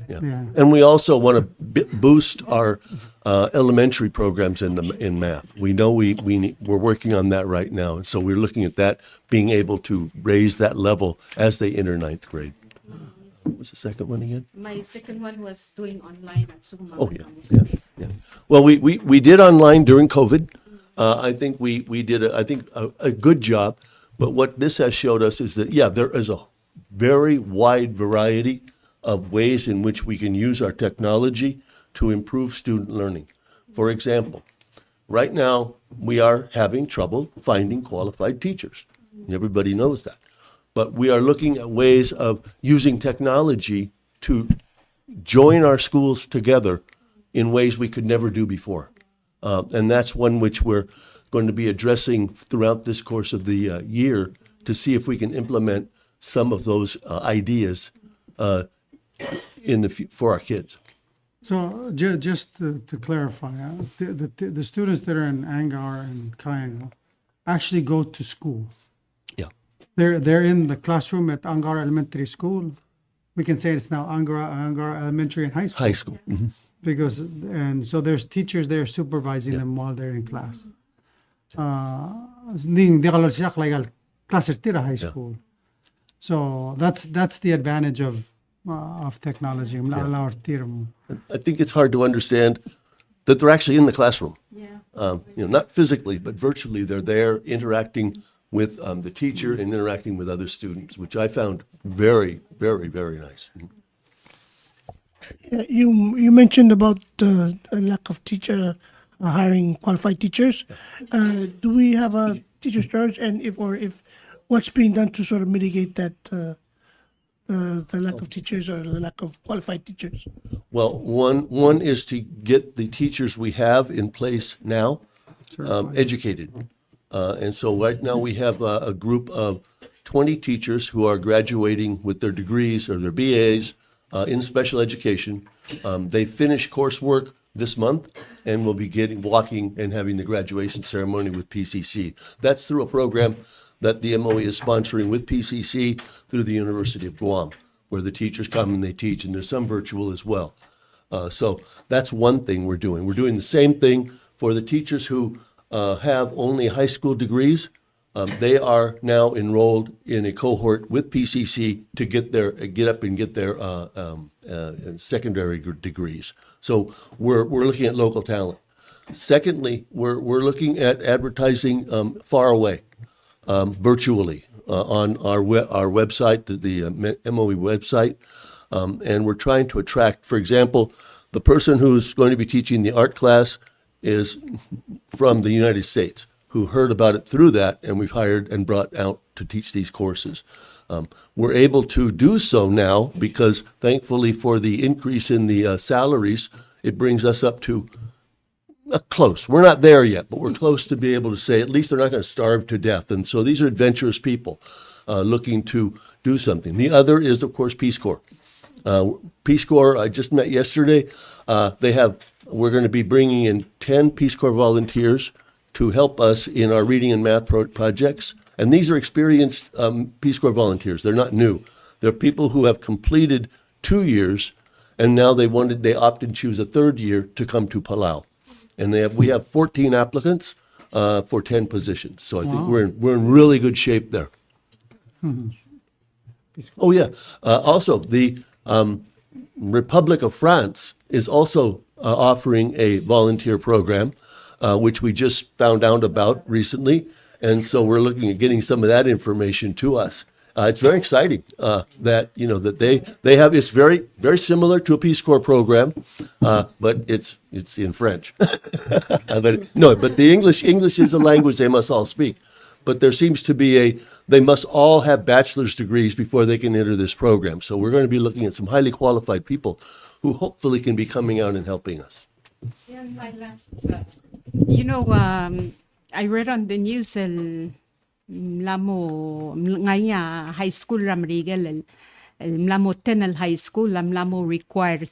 Yeah. Yeah. And we also want to boost our elementary programs in math. We know we're working on that right now. And so we're looking at that, being able to raise that level as they enter ninth grade. What was the second one again? My second one was doing online at Sugumang. Oh, yeah. Well, we did online during COVID. I think we did a good job. But what this has showed us is that, yeah, there is a very wide variety of ways in which we can use our technology to improve student learning. For example, right now we are having trouble finding qualified teachers. Everybody knows that. But we are looking at ways of using technology to join our schools together in ways we could never do before. And that's one which we're going to be addressing throughout this course of the year to see if we can implement some of those ideas for our kids. So just to clarify, the students that are in Angar and Kayango actually go to school. Yeah. They're in the classroom at Angar Elementary School. We can say it's now Angar Elementary and High School. High school. Mm-hmm. So there's teachers there supervising them while they're in class. Hindi ka lang siya kaya class tira high school. So that's the advantage of technology. I think it's hard to understand that they're actually in the classroom. Yeah. Not physically, but virtually they're there interacting with the teacher and interacting with other students, which I found very, very, very nice. Yeah, you mentioned about a lack of teacher hiring qualified teachers. Do we have a teacher shortage, and if what's being done to sort of mitigate that the lack of teachers or the lack of qualified teachers? Well, one is to get the teachers we have in place now educated. And so right now we have a group of 20 teachers who are graduating with their degrees or their BAs in special education. They finish coursework this month and will be walking and having the graduation ceremony with PCC. That's through a program that the MOE is sponsoring with PCC through the University of Guam, where the teachers come and they teach, and there's some virtual as well. So that's one thing we're doing. We're doing the same thing for the teachers who have only high school degrees. They are now enrolled in a cohort with PCC to get their secondary degrees. So we're looking at local talent. Secondly, we're looking at advertising far away, virtually on our website, the MOE website, and we're trying to attract. For example, the person who's going to be teaching the art class is from the United States, who heard about it through that, and we've hired and brought out to teach these courses. We're able to do so now because, thankfully, for the increase in the salaries, it brings us up to close. We're not there yet, but we're close to be able to say at least they're not going to starve to death. And so these are adventurous people looking to do something. The other is, of course, Peace Corps. Peace Corps, I just met yesterday. We're going to be bringing in 10 Peace Corps volunteers to help us in our reading and math projects. And these are experienced Peace Corps volunteers. They're not new. They're people who have completed 2 years and now they opt and choose a third year to come to Palau. And we have 14 applicants for 10 positions. So I think we're in really good shape there. Oh yeah. Also, the Republic of France is also offering a volunteer program, which we just found out about recently, and so we're looking at getting some of that information to us. It's very exciting that they have. It's very similar to a Peace Corps program, but it's in French. but the English is a language they must all speak. But there seems to be they must all have bachelor's degrees before they can enter this program. So we're going to be looking at some highly qualified people who hopefully can be coming out and helping us. I read on the news mlamo ngaya high school ram rigel mlamo tenal high school mlamo required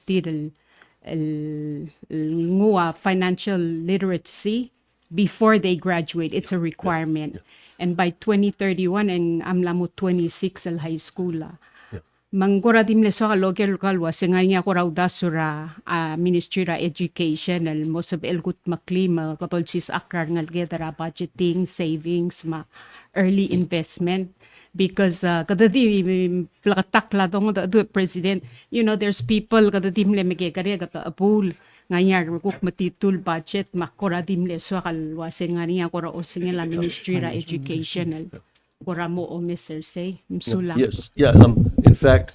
ngua financial literacy before they graduate. It's a requirement. And by 2031 and amlamo 26 al high school. Manggora dim le so local kalwa senganya ko raw dasura Ministry of Education al mosab elgut maklima katol sis akrar ngal gedara budgeting, savings, early investment, because kadadi plakatakla dong the president, there's people kadadi mle megekare kata apul nganyar kuk matitul budget makora dim le so kalwa senganya ko raw singela Ministry of Education Koramo o Mr. Say, Msula. Yes, yeah. In fact,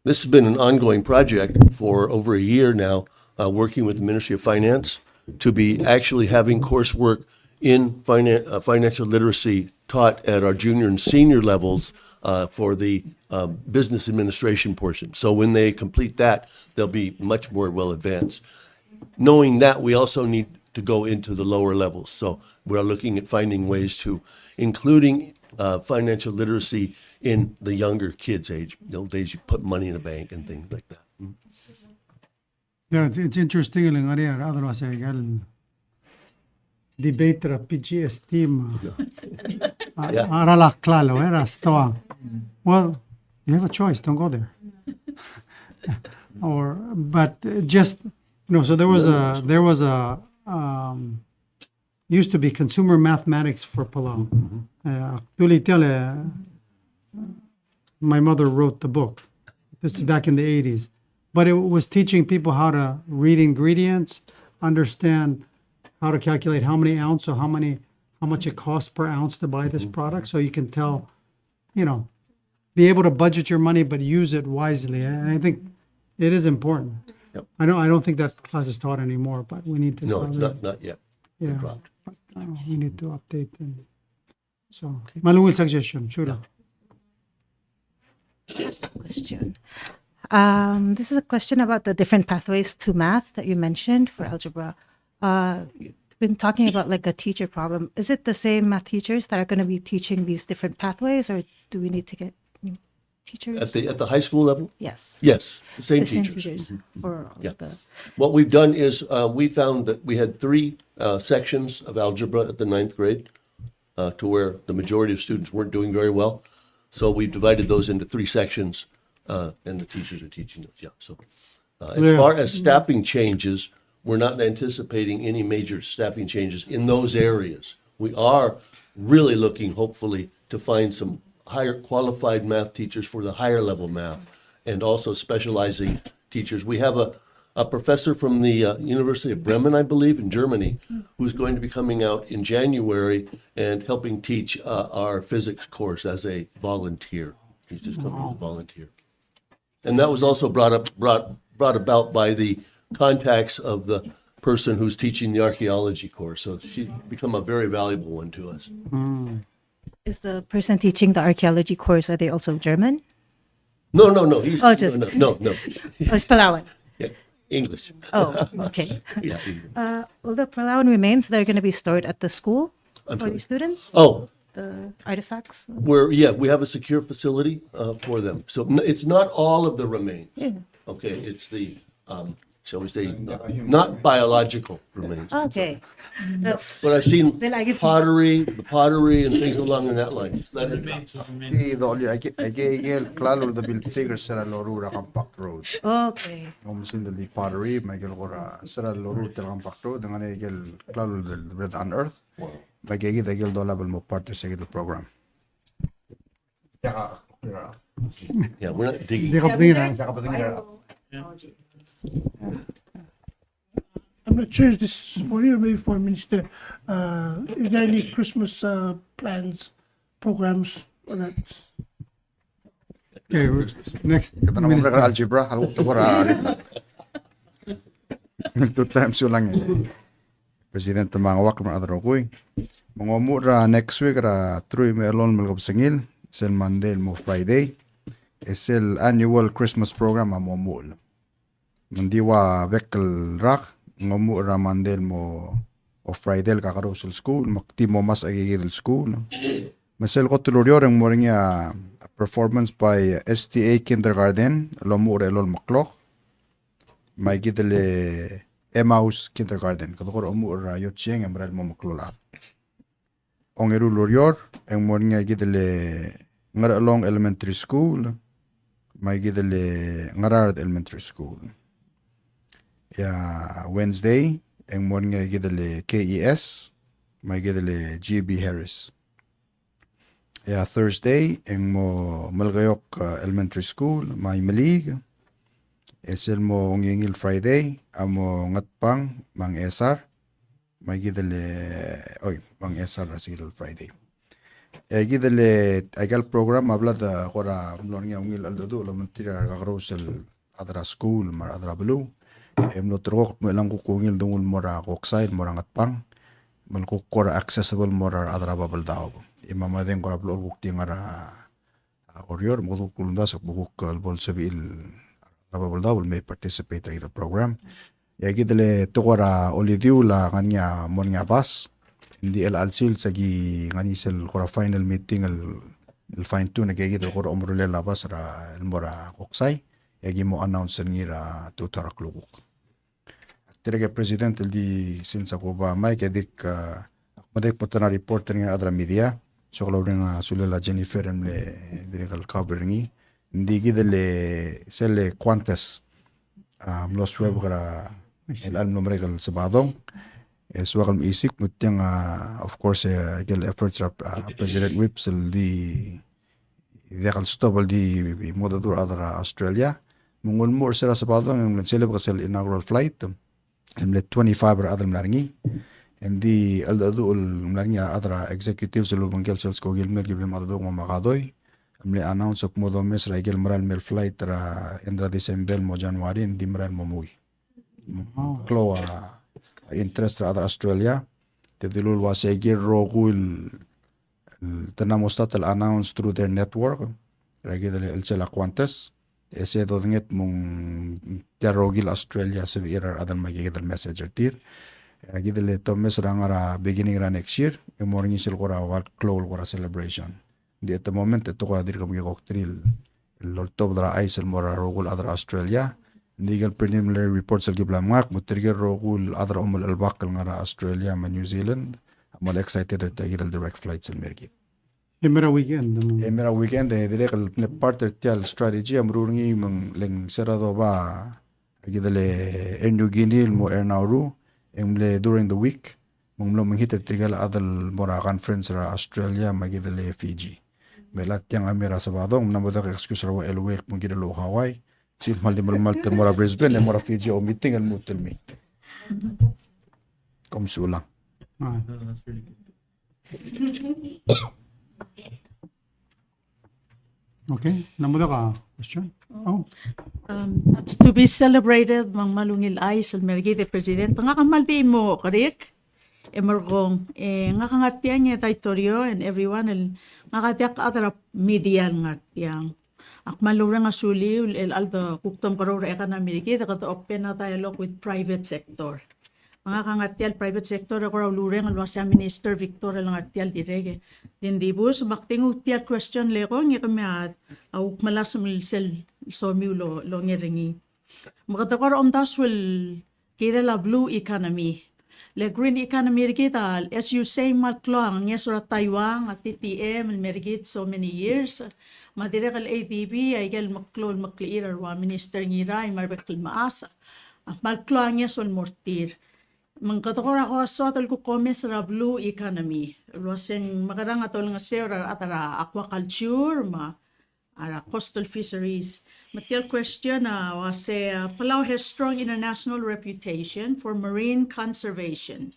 this has been an ongoing project for over a year now, working with the Ministry of Finance to be actually having coursework in financial literacy taught at our junior and senior levels for the business administration portion. So when they complete that, they'll be much more well advanced. Knowing that, we also need to go into the lower levels. So we're looking at finding ways to, including financial literacy in the younger kids' age. The old days you put money in a bank and things like that. Yeah, it's interesting lang ari otherwise gal debate ra PGS team. Arala klalo era stoa. Well, you have a choice, don't go there. But just so there was a used to be consumer mathematics for Palau. My mother wrote the book. This is back in the 80s. But it was teaching people how to read ingredients, understand how to calculate how many ounce or how much it costs per ounce to buy this product, so you can tell, be able to budget your money but use it wisely. And I think it is important. Yep. I don't think that class is taught anymore, but we need to. No, it's not yet. It Yeah. dropped. But, we need to update them. So, malungil suggestion, sure. Question. This is a question about the different pathways to math that you mentioned for algebra. You've been talking about like a teacher problem. Is it the same math teachers that are going to be teaching these different pathways, or do we need to get new teachers? At the high school level? Yes. Yes, the same The same teachers. teachers for all Yeah. the. What we've done is we found that we had 3 sections of algebra at the 9th grade to where the majority of students weren't doing very well. So we divided those into 3 sections and the teachers are teaching those. Yeah. So as far as staffing changes, we're not anticipating any major staffing changes in those areas. We are really looking, hopefully, to find some higher qualified math teachers for the higher level math and also specializing teachers. We have a professor from the University of Bremen, I believe, in Germany, who's going to be coming out in January and helping teach our physics course as a volunteer. He's just coming as a volunteer. And that was also brought about by the contacts of the person who's teaching the archaeology course. So she's become a very valuable one to us. Is the person teaching the archaeology course, are they also German? No. He's Oh, just- no. Or is Palawan? Yeah, English. Oh, okay. Yeah. English. Well, the Palawan remains, they're going to be stored at the school I'm for sorry. the students? Oh, The artifacts? we have a secure facility for them. So it's not all of the remains. Yeah. Okay, it's the shall we say, not biological remains. Okay. That's But I've seen Then I get- pottery, the pottery and things along in that line. I doli ay klalo the bil tigre sera lorura Campak Road. okay. Omsin the pottery Michael Gora sera lorura tel Campak Road dengan ay klalo the Red on Earth. Magigi the gil dola bal mo partner sa gil program. Yeah, we're not digging. Hindi ka ptingin I'm not sure if this is for you or maybe for Minister. Is there any Christmas plans, programs for that? Okay, next Kata naman minister. mereka algebra halu to gora alit. Two times so lang President mga wak man adro koy. Mga mura next week ra truy me alon malgop singil sel Monday mo Friday. Esel annual Christmas program mo mul. Mandiwa vekel rak ngomu ra Monday mo o Friday kakarusel school makti mo mas agigil school. Masel ko tulurior ang moringa performance by STA Kindergarten lomu ra lol maklok. May gidele Emmaus Kindergarten kadokor omu ra yocheng emral mo maklola. Ongeru lurior ang moringa gidele Ngaralong Elementary School. May gidele Ngarard Elementary School. Ya Wednesday ang morning ay gidale KES may gidale GB Harris. Ya Thursday ang mo Malgayok Elementary School may Malig. Esel mo ngingil Friday amo ngatpang mang SR may gidale mang SR rasil Friday. Gidale agal program abla da kora mlon nga ngil aldo lo mentira kakrosel adra school mar adra blue. Em no trok mo lang kukungil dungul mora koksay mora ngatpang mal kukora accessible mora adra babal daw imama den kora blor bukti ngara koryor mo kulunda sa bukuk bol sabil adra babal daw may participate in the program ya gidele tokora olidiu la kanya mon nga bas hindi el alsil sagi nganisel kora final meeting el fine tune gigidel kora umrule la bas ra el mora koksay Egi mo announce ngira tutara kluguk. Tirage president di sinsa ko ba may kedik madek potana reporter nga adra media so kalo nga sulela Jennifer emle dirikal cover ngi ndigi dele sele quantas los web kara el al nombre kal sabadong so kal isik mutyang of course gel efforts president whips di dekal stobal di modadur adra Australia mungul more sila sa padong ang sila kasel inaugural flight ang 25 or other mlaringi and di aldadu mlaringi adra executives lo mangkel sales ko gil mel giblim adadu mamakadoy amle announce ok modo mes ra gel maral mel flight ra endra December mo January di maral mo muy klo interest ra adra Australia te dilul was gel rogul tanamostat al announce through their network ra gel el sela quantas ese dodnget mong terogil Australia sa era adan magigidal messenger tir agidele tomes rangara beginning ra next year e morning sil kora wal clol kora celebration di at the moment ito kora dir kami koktril lol top dra isel mora rogul adra Australia legal preliminary reports al gibla mak mutirger rogul adra umul albakal ngara Australia ma New Zealand amal excited at agidal direct flights al mergi Emera weekend. Emera weekend direct al partner tial strategy amrungi mang leng serado ba agidale New Guinea mo Nauru emle during the week mong lo manghita trigal adal mora conference ra Australia magidale Fiji melat yang amera sabadong namoda excuse ra elwel mong gidalo Hawaii sil maldi malmal mora Brisbane mora Fiji o meeting al mutelmi komsula Okay, namuda ka question? Oh, That's to be celebrated mang malungil ay sa mergi de president. Pangakamaldi mo karik. Emergong nga kangatian niya territorio and everyone ngakatiak atara media ngatiang. Akmalura nga suli el aldo kuktom karora eka na mergi kato open na dialogue with private sector. Mga kangatial private sector ako raw lureng al sa Minister Victor lang artial direge. Din dibus makting utial question leko ngi kami awuk malas mil sel so mi lo ngeringi. Makadakor daswel kita la blue economy. Le green economy kita, as you say, matloang, yes, or Taiwan, at TTM, and mergit so many years. Madirekal ABB, ay gal maklol makliir, wa minister ngira, ay marbekal maasa. Malkloang yes, on mortir. Mangkatakor ako asotal ko komes ra blue economy. Waseng makarang atol nga sera atara aquaculture, ara coastal fisheries. Material question wase Palau has strong international reputation for marine conservation.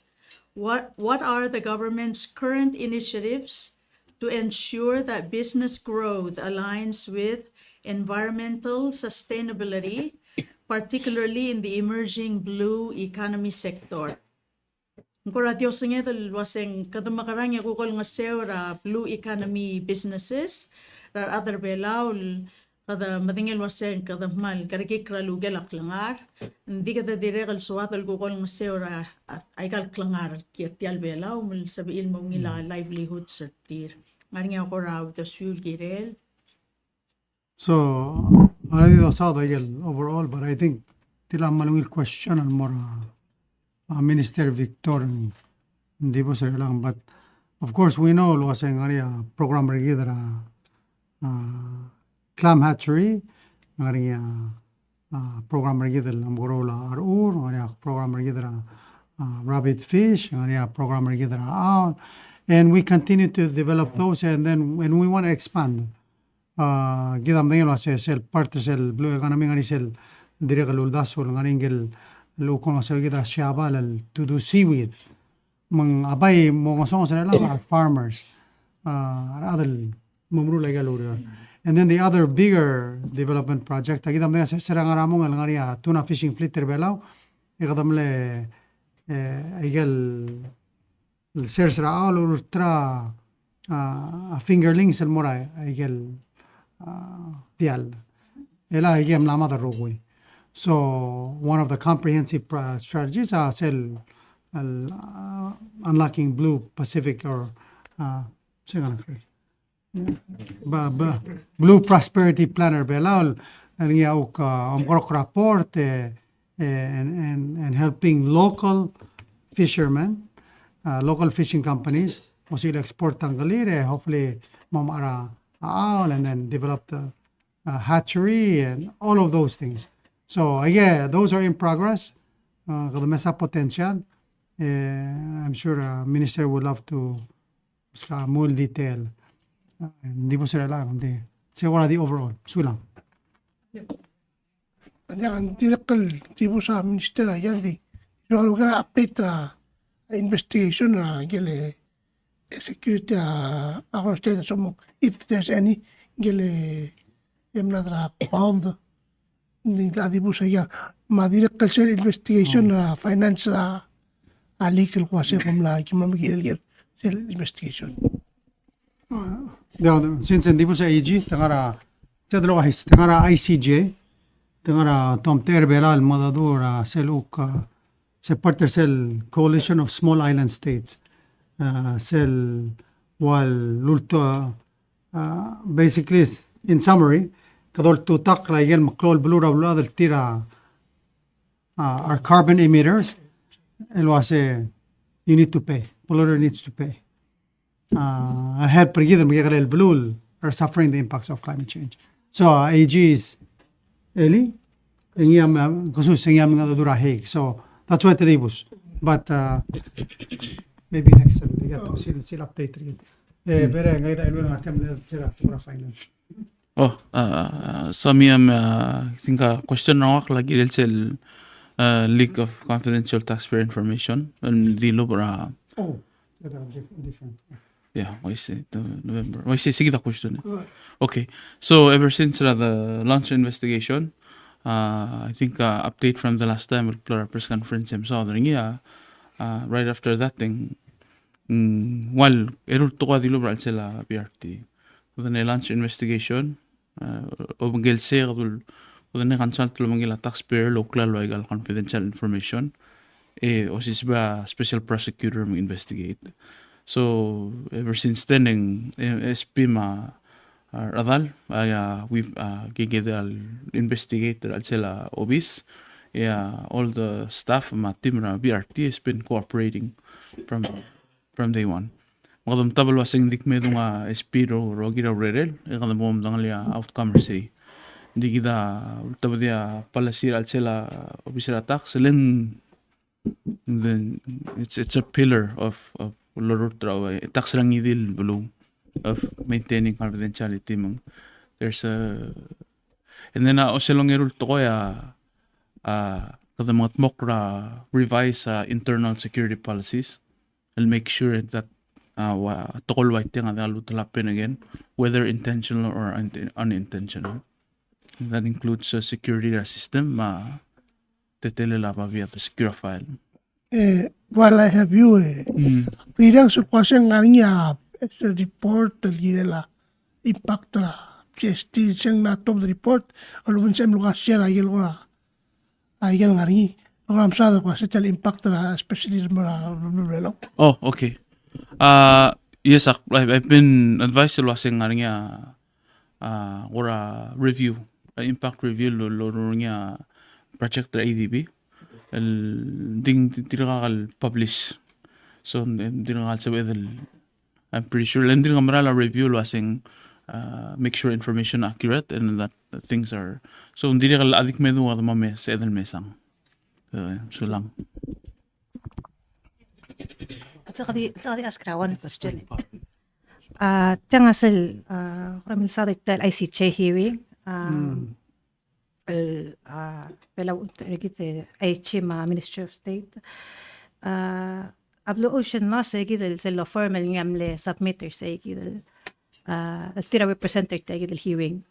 What are the government's current initiatives to ensure that business growth aligns with environmental sustainability, particularly in the emerging blue economy sector? Ngora Dios ngedel waseng kadamakarang yakukol nga sera blue economy businesses other belaul kada matingel waseng kada mal karikikra lugel aklangar hindi kada diregal suwatal gukol ng seora ay kalklangar kirtial belaw mul sabiil mo ngila livelihood certir ngari nga ko raw the fuel girel. So I saw the overall, but I think tila malungil question on more Minister Victor hindi po sir lang, but of course we know waseng area program regidra clam hatchery, ngari program regidel amborola arur, ngari program regidra rabbit fish, ngari program regidra owl, and we continue to develop those, and then when we want to expand, gidam dengel wase sel part sel blue economy ngari sel direct uldasul ngari ngel lukon sel gidra shabal to do seaweed, mang abay mo ngosong sel lang farmers, adal mumru legal urior. And then the other bigger development project, agidam na serang aramong ngaria tuna fishing fleet terbelaw, ikadam le igel sersra all ultra fingerlings el mora igel dial ela igem lama da rogui. So one of the comprehensive strategies are unlocking blue Pacific or Blue Prosperity Planner belaul niyauk omkorok rapport and helping local fishermen, local fishing companies possibly export tanggalire, hopefully mamara aal, and then develop the hatchery and all of those things. So yeah, those are in progress. Kada mesa potential. I'm sure Minister would love to more detail. Hindi po sila lang, hindi. Siguro di overall, sulang. Yan, direkal, di po sa minister, yan, di. So, kalau kena update investigation, gile, security, ako sila sumong, if there's any, gile, yung nadra found, hindi di po siya, madirekal sila investigation, finance, legal ko kasi kumla, kumamagil, sila investigation. Since hindi po sa AG, tangara ICJ, tangara Tom Terbelal Madadura Seluk Separter Cell Coalition of Small Island States, Cell Wal Lulto, basically in summary, kadol tutak raigel maklol blura blura del tira our carbon emitters, el wase you need to pay, polluter needs to pay. Help pergidan magiging blue are suffering the impacts of climate change. So AG is Eli, ngiyam kusus ngiyam nga dura Hague. So that's what it is. But maybe next time we get to see update rin. Pero ngayon tayo lang atem na sila pura finance. Samiyam singa question na wak lagi del sel leak of confidential taxpayer information and di lo para. Oh, different. Yeah, why say November? Why say sige the question? Okay, so ever since the launch investigation, I think update from the last time with Plura press conference saw right after that thing, while erul to ka dilo bral sila PRT, the launch investigation, obangel se kadul, the consult lumangila taxpayer local legal confidential information, osis ba special prosecutor mo investigate. So ever since then, SP radal we've gigid al investigator al sila obis all the staff ma team ra BRT has been cooperating from day one. Magdam tabal wasing dik me dunga espiro rogira rerel kadam bom dangalia outcome say di kita tabadia palasir al sila obisera tax selen then it's a pillar of lorot trawa tax lang idil belum of maintaining confidentiality mong there's a and then oselongerul toya kada mga mokra revise internal security policies and make sure that tokol white nga dalutalapin again whether intentional or unintentional. That includes security system tetelela pa via the secure file. While I have you, pirang su kwasang nga niya sa report la impact la GST siyang natop the report alubun siyang lukas siya ayel nga rin ang sa ko sa impact la especially mga Oh, okay. Yes, I've been advised to wasing nga niya or a review, impact review lo niya project ADB. Ding tinakal publish. So tinakal sa whether I'm pretty sure lang din nga review wasing make sure information accurate and that things are so hindi ka adik medu nga mame sa edel mesang. So lang. So kadi ask one question. Tanga sel ramil sa tel ICJ hearing pela regite HM Ministry of State ablo ocean law sa gidel sa law formal ngamle submitter sa gidel stira representative sa gidel hearing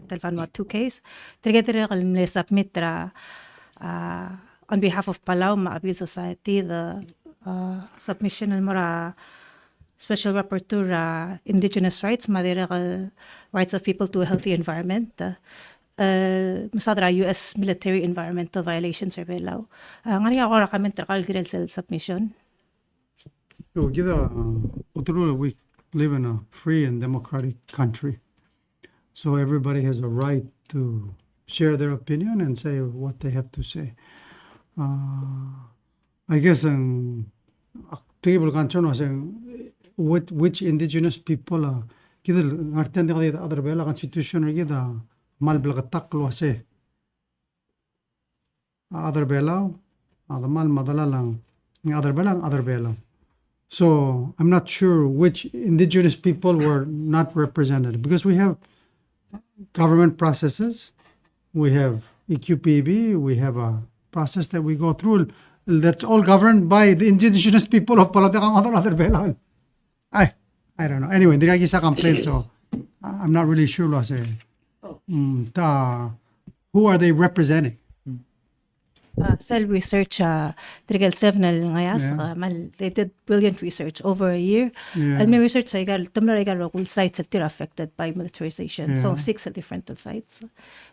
telefon 2 case trigger kalmle submitra on behalf of Palau Appeal Society the submission ng mara Special Rapporteur Indigenous Rights, Madera Rights of People to a Healthy Environment, masadra US Military Environmental Violations Survey Law. Nga niya ako kami trakal girel sa submission. So, we live in a free and democratic country. So everybody has a right to share their opinion and say what they have to say. I guess table concern was which indigenous people kita ngartian di other bela constitution kita mal belgatak lo se other bela mal madala lang other bela. So I'm not sure which indigenous people were not represented because we have government processes, we have EQPB, we have a process that we go through that's all governed by the indigenous people of Palatakang other bela. I don't know. Anyway, diragi sa complaint, so I'm not really sure. Who are they representing? Cell research, Trigel 7 ngayas, they did brilliant research over a year. And my research sa igal, tamla igal sites that are affected by militarization. So 6 different sites.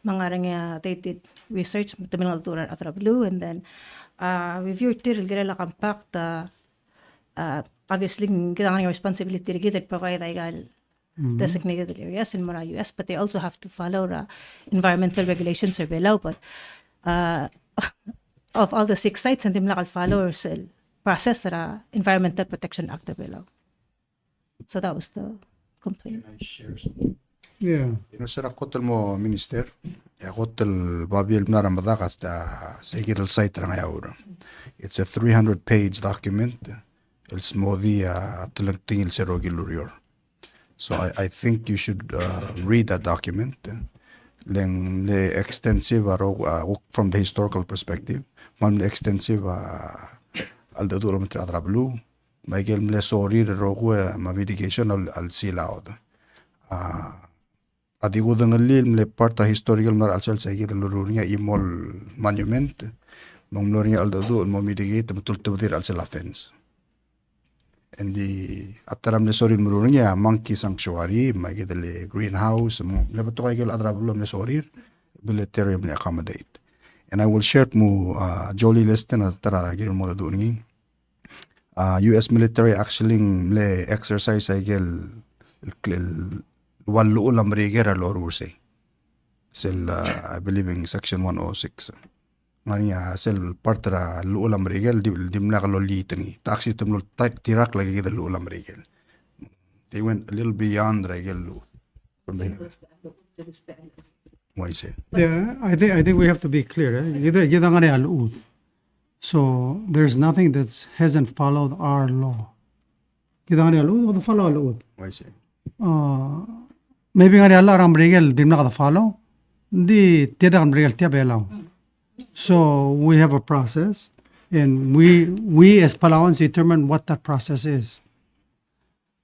Mga they did research, tamil durar atra blue, and then review tiril girela compact. Obviously, kita ang responsibility to provide designated areas in Mara US, but they also have to follow environmental regulations or below. But of all the 6 sites, hindi mo follow process Environmental Protection Act below. So that was the complaint. Yeah. Sir, kotel mo minister, kotel babil na ramadakas sa igil site na ngayon. It's a 300-page document. El smodi tingil sa Rogi Lurior. So I think you should read that document. Le extensive from the historical perspective. Mam le extensive al daduro mitra adrablu. Michael mle sorry rogo ma mitigation al silaod. Adigo dangalil mle parta historical nar al sel sa igil lurunya imol monument. Mang loria al dadu mo mitigate mutul tudir al sel offense. And the ataram le sorin murunya monkey sanctuary magidale greenhouse mo lebato kay gal adrabulom le sorir military le accommodate. And I will share mo jolly list na tara gil mo duni US military actually le exercise ay gel wallo ulam rigera lor urse. Sel I believe in section 106. Ngania sel partra luulam rigel dimna kalau litangi. Taksi tumul tirak lagi kita luulam rigel. They went a little beyond rigel lu. From the why say? Yeah, I think we have to be clear. Kita ngari al-ud. So there's nothing that hasn't followed our law. Kita ngari al-ud, kita follow al-ud. Why say? Maybe ngari Allah ram regel dimna kada follow. Di tiada kan regel tiap belau. So we have a process, and we as Palauans determine what that process is.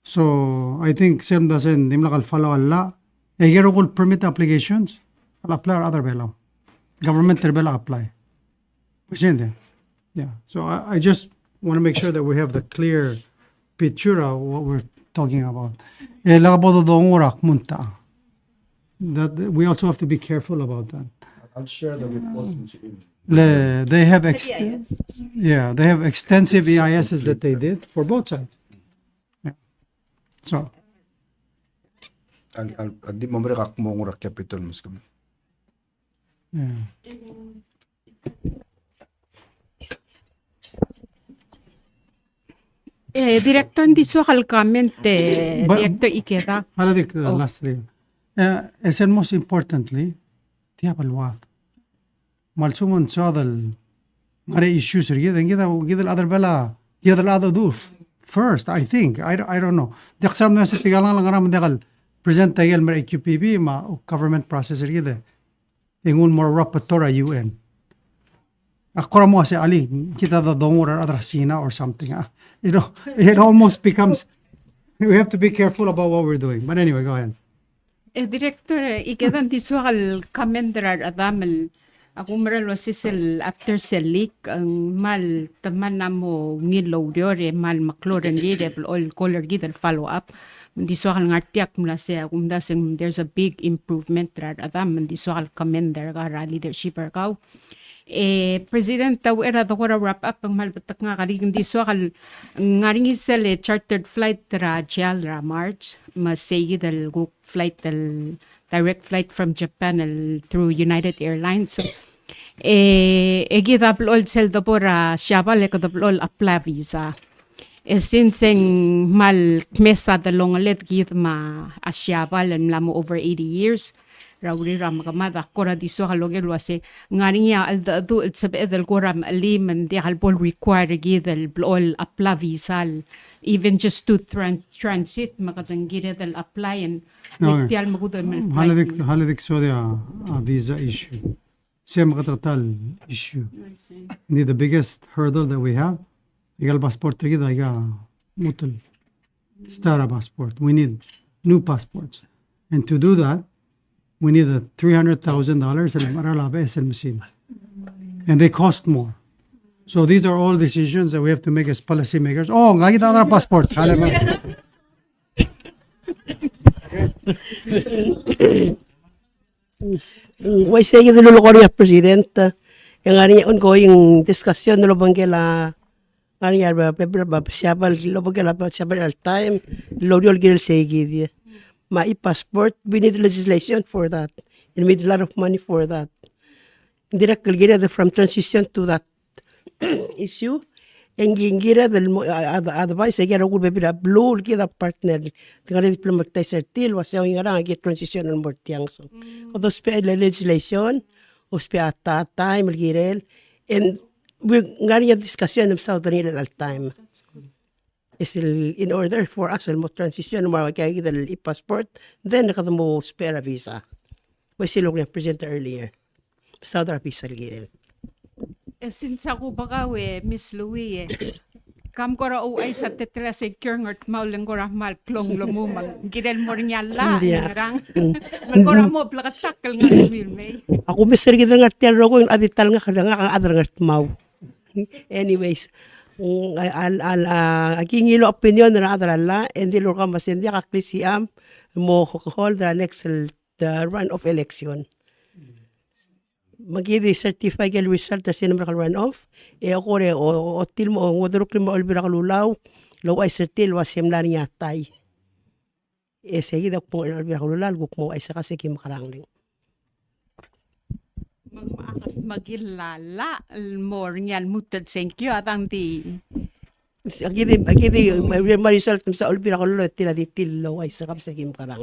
So I think Sem doesn't dimna kal follow Allah. Egero kul permit applications. I'll apply or other below. Government terbela apply. Yeah. So I just want to make sure that we have the clear picture of what we're talking about. That we also have to be careful about that. I'll share the report. They have they have extensive EISs that they did for both sides. Yeah. So I'll di mamrek mo ngura capital muskum. yeah. Director, hindi so comment, But- Director Ikeda. Haladik lastly. And most importantly, tiapalwa. Malsuman sadal mare issues here. Then get other bella, get the other do first. I think I don't know. The exam na sa pigalang lang ngaram dekal present tayo mer QPB ma government process here. Ingun more rapporteur UN. Akora mo si Ali kita the dongor or other sina or something. You know, it almost becomes. We have to be careful about what we're doing. But anyway, go ahead. Director, Ikeda, hindi so commenter adamel. Ako maral wasisel after selik ang mal taman na mo ngilaw diore mal makloran ride all color gidal follow up. Hindi so ngartiak mula siya kung dasing there's a big improvement rad adam hindi so commender ka leadership ka. President taw era da kora wrap up ang malbatak nga kali hindi so ngaring isel chartered flight ra gel ra March masay dal go flight dal direct flight from Japan through United Airlines. Gidapol sel dapora siya le kadapol apply visa. Since mal mesa dalongalet gid ma asyabal and lamo over 80 years. Rauri ram kamada kora di so halogel wase ngarinya al do sabe del koram alim and di halbol require gidel blol apply visa even just to transit makatangire del apply and Nagtial magudol man haladik so the visa issue. Same katatal issue. Hindi the biggest hurdle that we have. Igal passport kita iga mutul stara passport. We need new passports, and to do that, we need a $300,000 and they cost more. So these are all decisions that we have to make as policymakers. Oh, nga kita na passport. Why say the Lulukoria President, yung nga ongoing discussion na lobang kila nga niya siyabal lobang kila siyabal all time loriol gil sige passport we need legislation for that and we need a lot of money for that hindi na kalgira from transition to that issue and gingira del advice ay garo gul bebida blue kita partner dengan diplomat certil was yung nga get transition and more tiang so those legislation uspe at time girel and we ngari discussion of southern all time is in order for us mo transition mo kay gidal passport then nakadamo spare visa we silog na present earlier southern visa girel. Since ako baka Miss Louie kam ko ra ay sa tetla secure ngot maulang ko ra mal klong lumumang gidel mo rin yala ngarang man ko ra mo plakatakal nga filme ako mister gidel ngartiar ko yung adital nga kada nga kang adar ngart mau anyways akingilo opinion na adar la hindi lo ka masindi ka klisiam mo hold the next the run of election magidi certify gal result sa number kal run off ako re o til mo wadro klimo albira kalulaw law ay certil wasem la niya tay seguida po albikululal gukmo ay sa kasi kim karangling. Magilala more nyan mutad senkyo atang di. Agidi marisal sa albikululal tila di tillo ay sa kasi kim karang.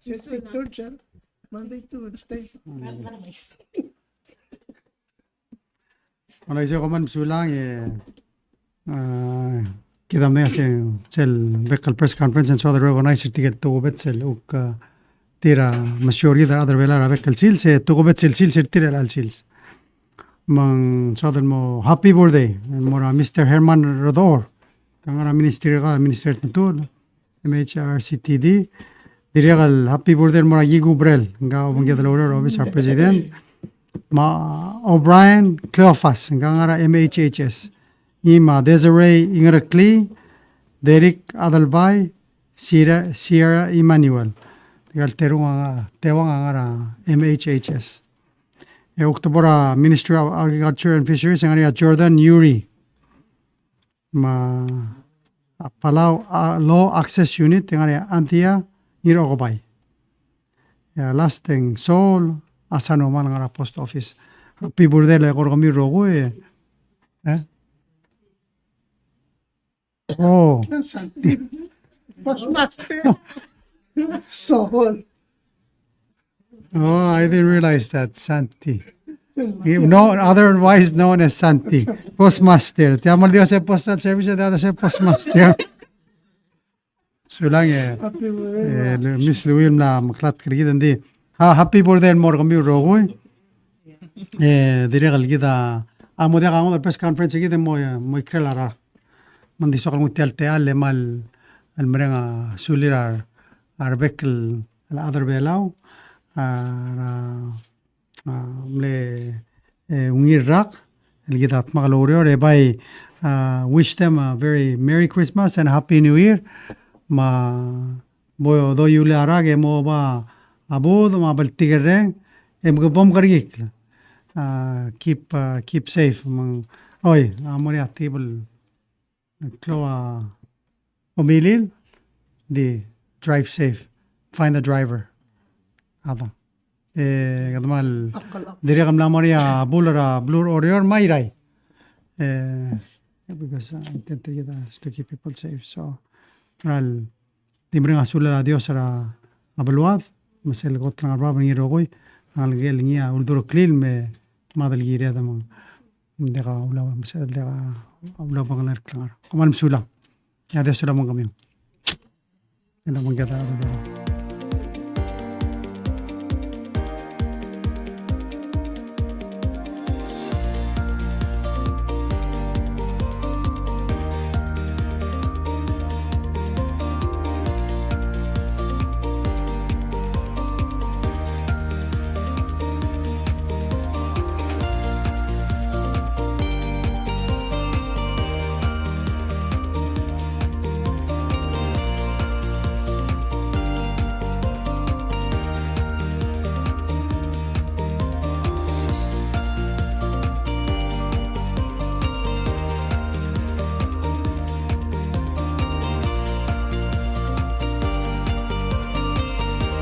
Take third, sir. Monday to Wednesday. Wala isa ko man sulang kita na sel Bekal press conference and so the organizer ticket to bet sel uk tira masyori dar other vela Bekal sil se to bet sil tira al sils. Mang so mo happy birthday mora Mr. Herman Rodor kangara minister to MHRCTD dirigal happy birthday mora Yigu Brel nga umangya the office our president Ma O'Brien Cleophas ngangara MHHS Ima Desiree Ingrakli Derek Adalbay Sierra Emmanuel tigal tewang angara MHHS Octobora Ministry of Agriculture and Fisheries ngara Jordan Yuri ma Palau Law Access Unit ngara Antia Irogobay lasting Seoul Asano man ngara post office. Happy birthday le kor kami rogo Oh, Santi. Postmaster. Sohol. oh, I didn't realize that Santi. No, otherwise known as Santi. Postmaster. Tiamal dia sa postal service dia sa postmaster. Sulang Happy birthday. Miss Louis na maklat kiri di. Happy birthday more kami rogo dire kita amo dia kango press conference kita mo krelara mandi sokal mo teal le mal al merenga sulirar arbekel al other belau mle ungirak el kita magaloryo by wish them a very Merry Christmas and Happy New Year ma boyo do yule arage mo ba abod ma baltigere bom kargik keep safe mang oy amori atibel kloa umilil di drive safe find the driver ada gadmal dire kam lamori bulara blur orior mairai because I intend to get us to keep people safe so ral timring asula Dios ara abaluad masel gotran arba ni rogoy al gel niya ulduro klil me madal gire da mang dega ulawa masel dega ulawa bangalar klar kamal msula ya de sula mang kami ina mang gata